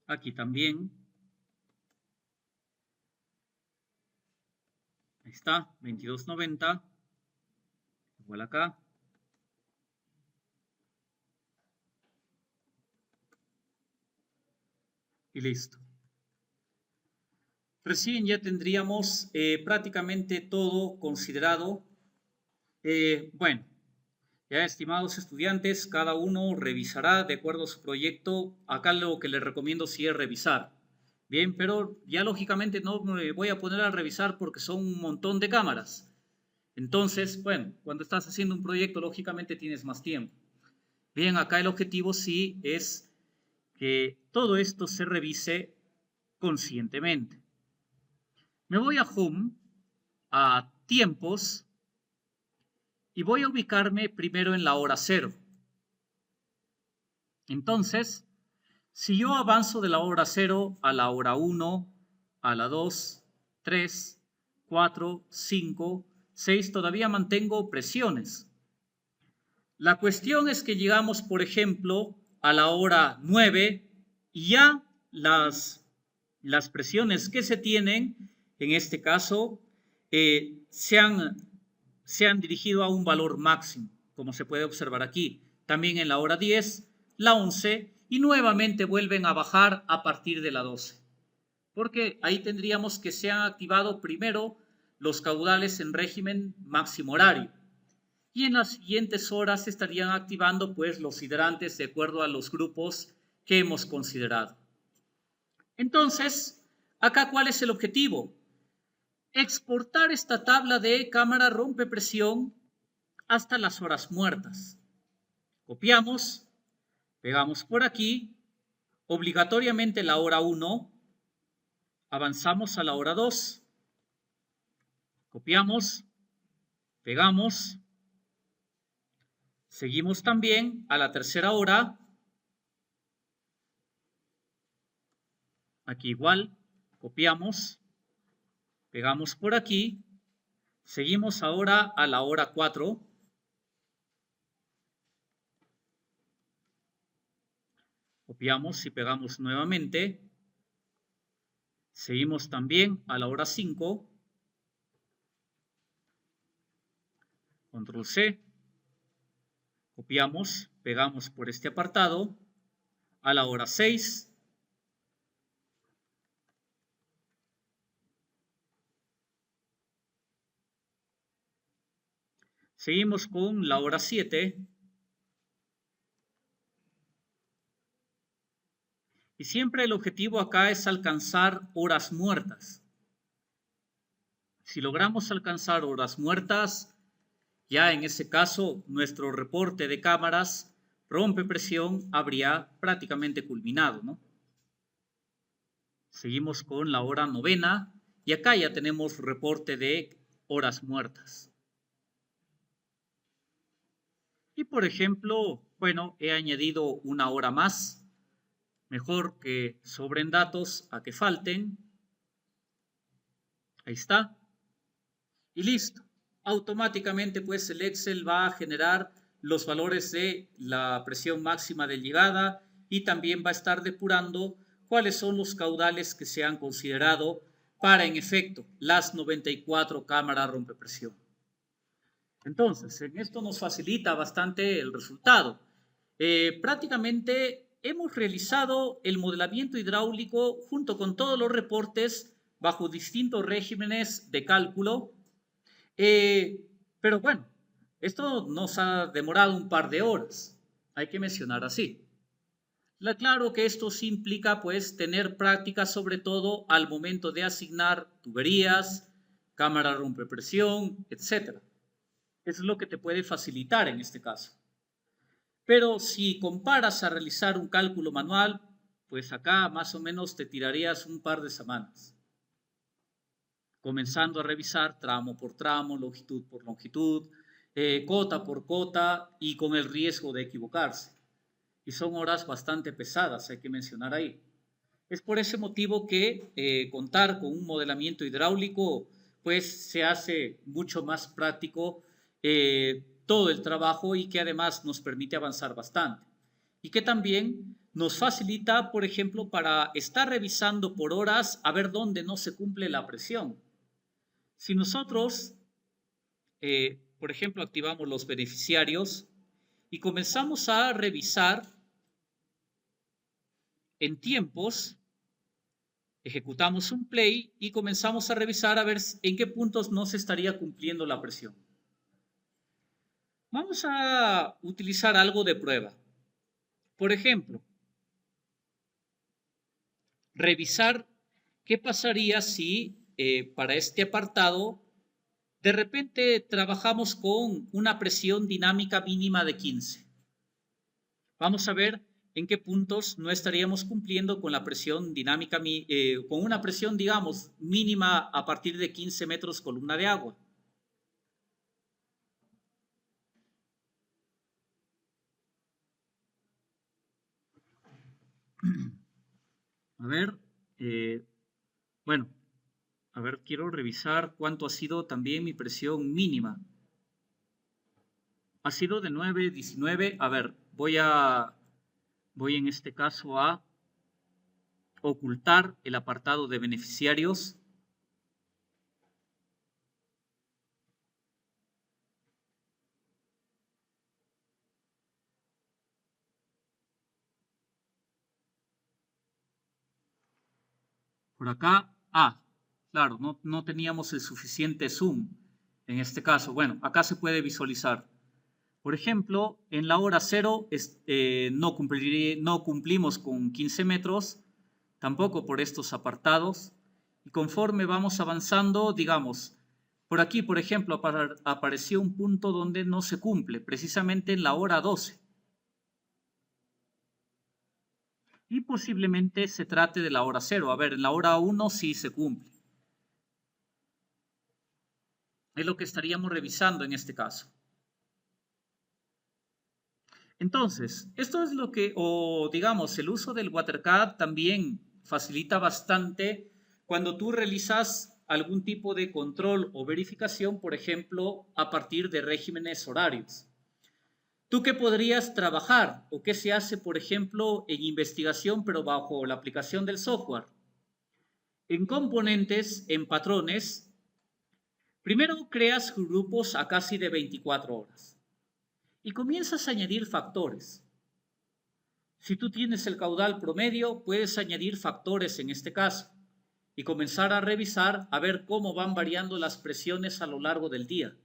Aquí también. Ahí está. 2290. Igual acá. Y listo. Recién ya tendríamos prácticamente todo considerado. Bueno, ya estimados estudiantes, cada uno revisará de acuerdo a su proyecto. Acá lo que les recomiendo sí es revisar. Bien, pero ya lógicamente no me voy a poner a revisar porque son un montón de cámaras. Entonces, bueno, cuando estás haciendo un proyecto, lógicamente tienes más tiempo. Bien, acá el objetivo sí es que todo esto se revise conscientemente. Me voy a Home, a tiempos, y voy a ubicarme primero en la hora cero. Entonces, si yo avanzo de la hora cero a la hora 1, a la 2, 3, 4, 5, 6, todavía mantengo presiones. La cuestión es que llegamos, por ejemplo, a la hora 9 y ya las presiones que se tienen, en este caso, se han dirigido a un valor máximo, como se puede observar aquí. También en la hora 10, la 11 y nuevamente vuelven a bajar a partir de la 12. Porque ahí tendríamos que se han activado primero los caudales en régimen máximo horario. Y en las siguientes horas se estarían activando pues los hidrantes de acuerdo a los grupos que hemos considerado. Entonces, acá ¿cuál es el objetivo? Exportar esta tabla de cámara rompepresión hasta las horas muertas. Copiamos, pegamos por aquí, obligatoriamente la hora 1, avanzamos a la hora 2, copiamos, pegamos, seguimos también a la tercera hora, aquí igual, copiamos, pegamos por aquí, seguimos ahora a la hora 4, copiamos y pegamos nuevamente, seguimos también a la hora 5, control C, copiamos, pegamos por este apartado, a la hora 6, seguimos con la hora 7, y siempre el objetivo acá es alcanzar horas muertas. Si logramos alcanzar horas muertas, ya en ese caso nuestro reporte de cámaras rompe presión habría prácticamente culminado, ¿no? Seguimos con la hora 9 y acá ya tenemos reporte de horas muertas. Y por ejemplo, bueno, he añadido una hora más. Mejor que sobren datos a que falten. Ahí está. Y listo. Automáticamente pues el Excel va a generar los valores de la presión máxima de llegada y también va a estar depurando cuáles son los caudales que se han considerado para en efecto las 94 cámaras rompepresión. Entonces, en esto nos facilita bastante el resultado. Prácticamente hemos realizado el modelamiento hidráulico junto con todos los reportes bajo distintos regímenes de cálculo. Pero bueno, esto nos ha demorado un par de horas. Hay que mencionar así. Claro que esto sí implica pues tener práctica sobre todo al momento de asignar tuberías, cámara rompepresión, etc. Eso es lo que te puede facilitar en este caso. Pero si comparas a realizar un cálculo manual, pues acá más o menos te tirarías un par de semanas. Comenzando a revisar tramo por tramo, longitud por longitud, cota por cota y con el riesgo de equivocarse. Y son horas bastante pesadas, hay que mencionar ahí. Es por ese motivo que contar con un modelamiento hidráulico pues se hace mucho más práctico todo el trabajo y que además nos permite avanzar bastante. Y que también nos facilita, por ejemplo, para estar revisando por horas a ver dónde no se cumple la presión. Si nosotros, por ejemplo, activamos los beneficiarios y comenzamos a revisar en tiempos, Ejecutamos un play y comenzamos a revisar a ver en qué puntos no se estaría cumpliendo la presión. Vamos a utilizar algo de prueba. Por ejemplo, revisar qué pasaría si para este apartado de repente trabajamos con una presión dinámica mínima de 15. Vamos a ver en qué puntos no estaríamos cumpliendo con la presión dinámica, con una presión, digamos, mínima a partir de 15 metros columna de agua. A ver, bueno, a ver, quiero revisar cuánto ha sido también mi presión mínima. Ha sido de 9,19. A ver, voy en este caso a ocultar el apartado de beneficiarios. Por acá, claro, no teníamos el suficiente zoom en este caso. Bueno, acá se puede visualizar. Por ejemplo, en la hora 0 no cumplimos con 15 metros, tampoco por estos apartados. Y conforme vamos avanzando, digamos, por aquí, por ejemplo, apareció un punto donde no se cumple, precisamente en la hora 12. Y posiblemente se trate de la hora 0. A ver, en la hora 1 sí se cumple. Es lo que estaríamos revisando en este caso. Entonces, esto es lo que, o digamos, el uso del WaterCAD también facilita bastante cuando tú realizas algún tipo de control o verificación, por ejemplo, a partir de regímenes horarios. ¿Tú qué podrías trabajar o qué se hace, por ejemplo, en investigación, pero bajo la aplicación del software? En componentes, en patrones, primero creas grupos a casi de 24 horas y comienzas a añadir factores. Si tú tienes el caudal promedio, puedes añadir factores en este caso y comenzar a revisar a ver cómo van variando las presiones a lo largo del día.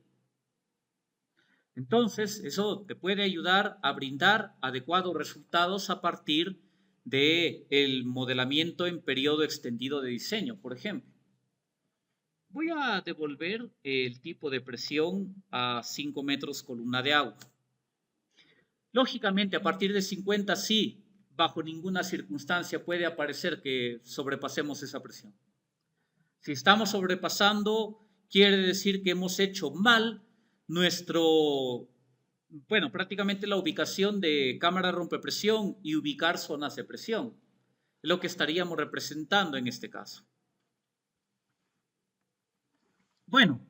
Entonces, eso te puede ayudar a brindar adecuados resultados a partir del modelamiento en periodo extendido de diseño, por ejemplo. Voy a devolver el tipo de presión a 5 metros columna de agua. Lógicamente, a partir de 50 sí, bajo ninguna circunstancia puede aparecer que sobrepasemos esa presión. Si estamos sobrepasando, quiere decir que hemos hecho mal prácticamente la ubicación de cámara rompepresión y ubicar zonas de presión. Es lo que estaríamos representando en este caso. Bueno,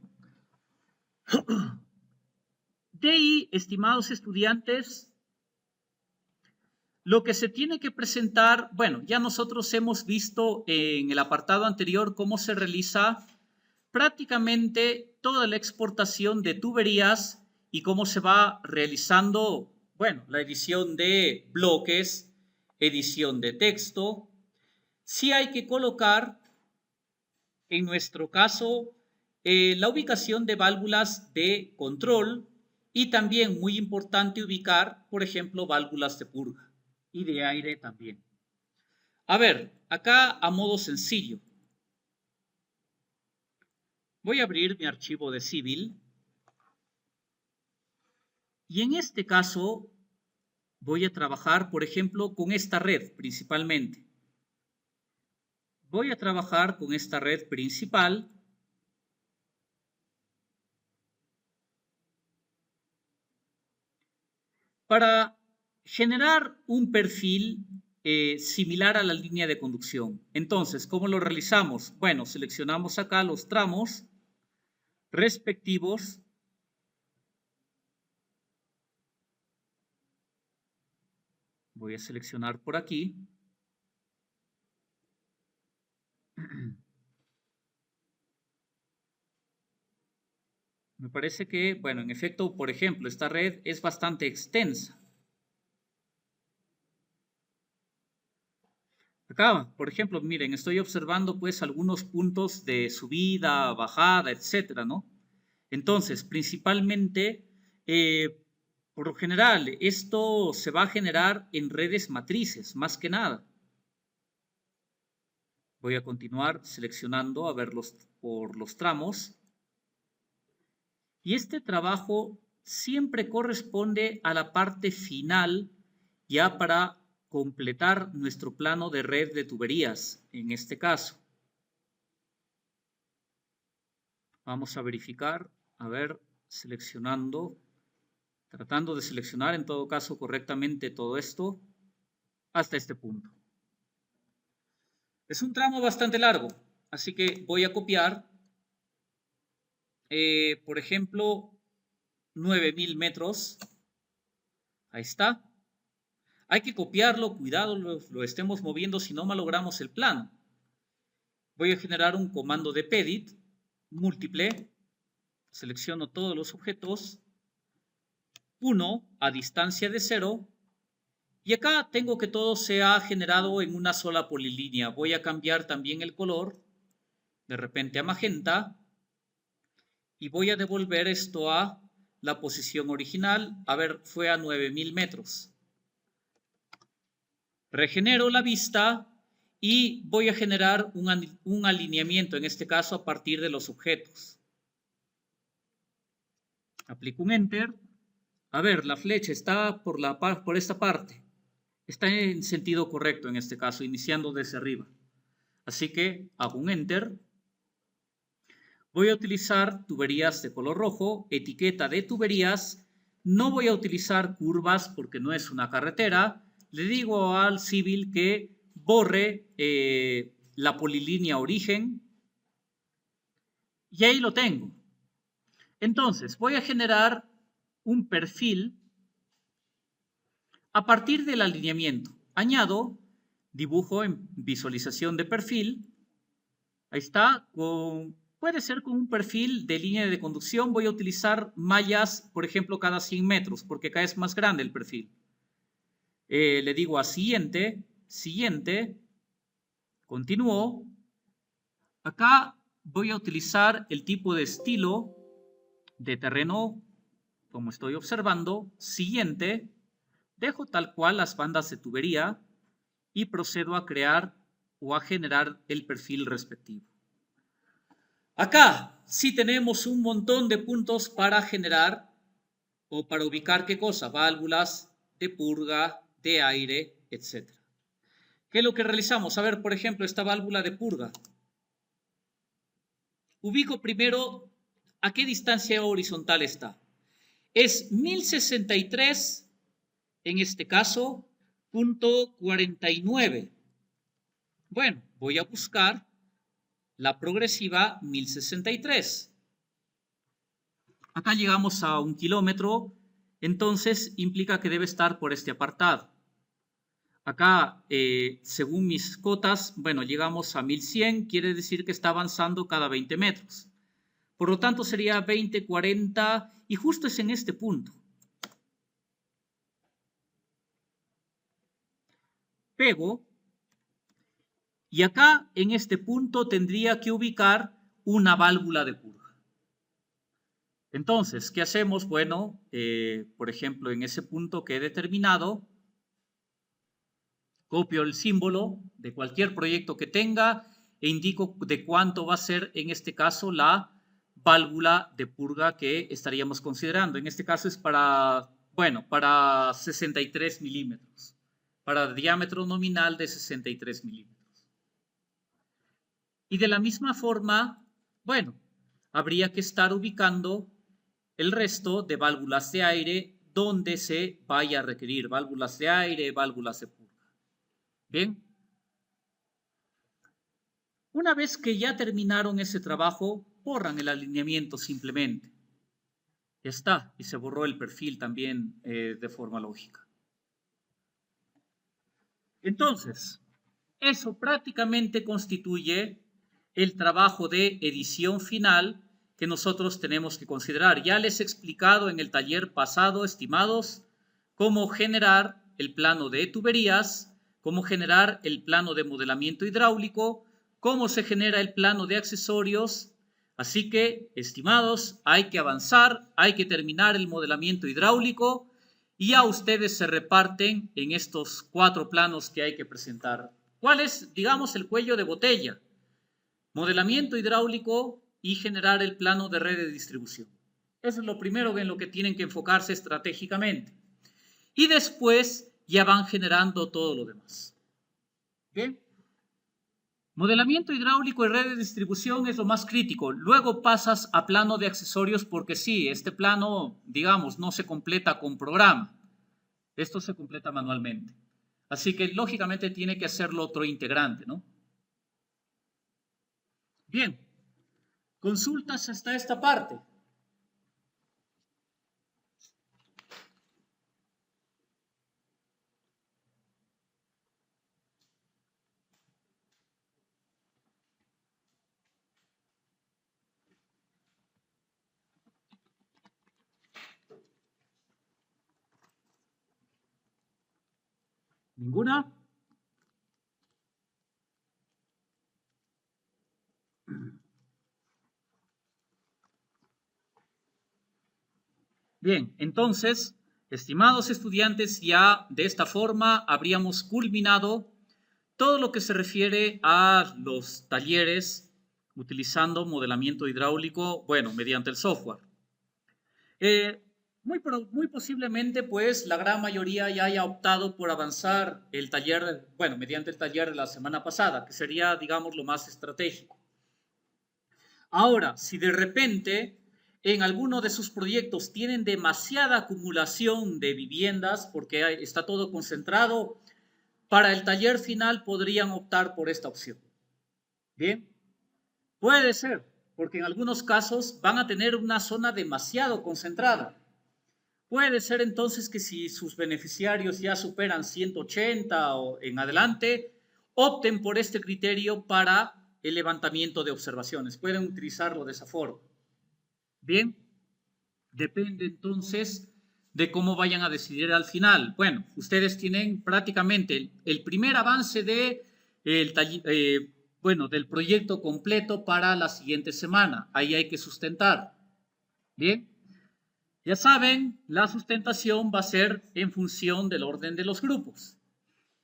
de ahí, estimados estudiantes, lo que se tiene que presentar, bueno, ya nosotros hemos visto en el apartado anterior cómo se realiza prácticamente toda la exportación de tuberías y cómo se va realizando, bueno, la edición de bloques, edición de texto. Sí hay que colocar, en nuestro caso, la ubicación de válvulas de control y también muy importante ubicar, por ejemplo, válvulas de purga y de aire también. A ver, acá a modo sencillo. Voy a abrir mi archivo de Civil y en este caso voy a trabajar, por ejemplo, con esta red principalmente. Voy a trabajar con esta red principal. Para generar un perfil similar a la línea de conducción. Entonces, ¿cómo lo realizamos? Bueno, seleccionamos acá los tramos respectivos. Voy a seleccionar por aquí. Me parece que, bueno, en efecto, por ejemplo, esta red es bastante extensa. Acá, por ejemplo, miren, estoy observando pues algunos puntos de subida, bajada, etcétera, ¿no? Entonces, principalmente, por lo general, esto se va a generar en redes matrices, más que nada. Voy a continuar seleccionando a ver por los tramos. Y este trabajo siempre corresponde a la parte final, ya para completar nuestro plano de red de tuberías, en este caso. Vamos a verificar, a ver, seleccionando, tratando de seleccionar en todo caso correctamente todo esto hasta este punto. Es un tramo bastante largo, así que voy a copiar, por ejemplo, 9000 metros. Ahí está. Hay que copiarlo, cuidado, lo estemos moviendo, si no malogramos el plano. Voy a generar un comando de pedit múltiple. Selecciono todos los objetos. 1 a distancia de 0. Y acá tengo que todo sea generado en una sola polilínea. Voy a cambiar también el color, de repente a magenta. Y voy a devolver esto a la posición original. A ver, fue a 9000 metros. Regenero la vista y voy a generar un alineamiento, en este caso a partir de los objetos. Aplico un Enter. A ver, la flecha está por esta parte. Está en sentido correcto en este caso, iniciando desde arriba. Así que hago un Enter. Voy a utilizar tuberías de color rojo, etiqueta de tuberías. No voy a utilizar curvas porque no es una carretera. Le digo al civil que borre la polilínea origen. Y ahí lo tengo. Entonces, voy a generar un perfil a partir del alineamiento. Añado, dibujo en visualización de perfil. Ahí está, puede ser con un perfil de línea de conducción. Voy a utilizar mallas, por ejemplo, cada 100 metros, porque acá es más grande el perfil. Le digo a siguiente, siguiente, continúo. Acá voy a utilizar el tipo de estilo de terreno, como estoy observando, siguiente. Dejo tal cual las bandas de tubería y procedo a crear o a generar el perfil respectivo. Acá sí tenemos un montón de puntos para generar o para ubicar qué cosa, válvulas de purga, de aire, etc. ¿Qué es lo que realizamos? A ver, por ejemplo, esta válvula de purga. Ubico primero a qué distancia horizontal está. Es 1063, en este caso, punto 49. Bueno, voy a buscar la progresiva 1063. Acá llegamos a 1 kilómetro, entonces implica que debe estar por este apartado. Acá, según mis cotas, bueno, llegamos a 1100, quiere decir que está avanzando cada 20 metros. Por lo tanto, sería 20, 40 y justo es en este punto. Pego y acá en este punto tendría que ubicar una válvula de purga. Entonces, ¿qué hacemos? Bueno, por ejemplo, en ese punto que he determinado, copio el símbolo de cualquier proyecto que tenga e indico de cuánto va a ser, en este caso, la válvula de purga que estaríamos considerando. En este caso es para 63 milímetros, para diámetro nominal de 63 milímetros. Y de la misma forma, bueno, habría que estar ubicando el resto de válvulas de aire donde se vaya a requerir válvulas de aire, válvulas de purga. Bien. Una vez que ya terminaron ese trabajo, borran el alineamiento simplemente. Ya está, y se borró el perfil también de forma lógica. Entonces, eso prácticamente constituye el trabajo de edición final que nosotros tenemos que considerar. Ya les he explicado en el taller pasado, estimados, cómo generar el plano de tuberías, cómo generar el plano de modelamiento hidráulico, cómo se genera el plano de accesorios. Así que, estimados, hay que avanzar, hay que terminar el modelamiento hidráulico y ya ustedes se reparten en estos 4 planos que hay que presentar. ¿Cuál es, digamos, el cuello de botella? Modelamiento hidráulico y generar el plano de red de distribución. Eso es lo primero en lo que tienen que enfocarse estratégicamente. Y después ya van generando todo lo demás. ¿Bien? Modelamiento hidráulico y red de distribución es lo más crítico. Luego pasas a plano de accesorios porque sí, este plano, digamos, no se completa con programa. Esto se completa manualmente. Así que lógicamente tiene que hacerlo otro integrante, ¿no? Bien, consultas hasta esta parte. ¿Ninguna? Bien, entonces, estimados estudiantes, ya de esta forma habríamos culminado todo lo que se refiere a los talleres utilizando modelamiento hidráulico, bueno, mediante el software. Muy posiblemente, pues, la gran mayoría ya haya optado por avanzar el taller, bueno, mediante el taller de la semana pasada, que sería, digamos, lo más estratégico. Ahora, si de repente en alguno de sus proyectos tienen demasiada acumulación de viviendas, porque está todo concentrado, para el taller final podrían optar por esta opción. Bien, puede ser, porque en algunos casos van a tener una zona demasiado concentrada. Puede ser entonces que si sus beneficiarios ya superan 180 o en adelante, opten por este criterio para el levantamiento de observaciones. Pueden utilizarlo de esa forma. Bien, depende entonces de cómo vayan a decidir al final. Bueno, ustedes tienen prácticamente el primer avance de del proyecto completo para la siguiente semana. Ahí hay que sustentar. Bien, ya saben, la sustentación va a ser en función del orden de los grupos.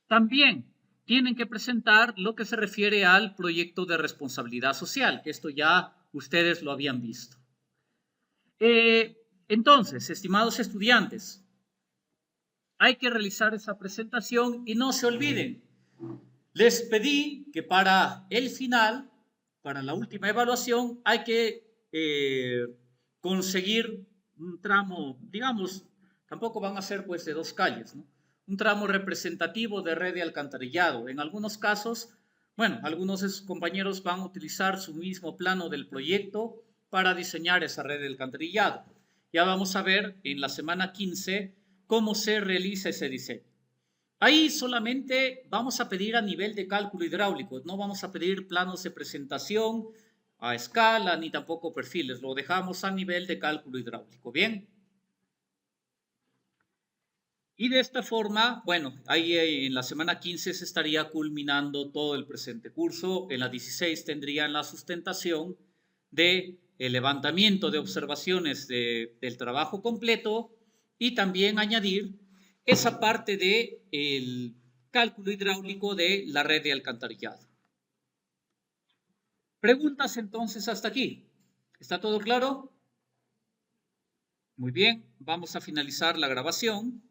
También tienen que presentar lo que se refiere al proyecto de responsabilidad social, que esto ya ustedes lo habían visto. Entonces, estimados estudiantes, hay que realizar esa presentación y no se olviden, les pedí que para el final, para la última evaluación, hay que conseguir un tramo, digamos, tampoco van a ser pues de 2 calles, ¿no? Un tramo representativo de red de alcantarillado. En algunos casos, bueno, algunos de sus compañeros van a utilizar su mismo plano del proyecto para diseñar esa red de alcantarillado. Ya vamos a ver en la semana 15 cómo se realiza ese diseño. Ahí solamente vamos a pedir a nivel de cálculo hidráulico, no vamos a pedir planos de presentación a escala ni tampoco perfiles, lo dejamos a nivel de cálculo hidráulico, ¿bien? Y de esta forma, bueno, ahí en la semana 15 se estaría culminando todo el presente curso, en la 16 tendrían la sustentación de el levantamiento de observaciones del trabajo completo y también añadir esa parte del cálculo hidráulico de la red de alcantarillado. Preguntas entonces hasta aquí. ¿Está todo claro? Muy bien, vamos a finalizar la grabación.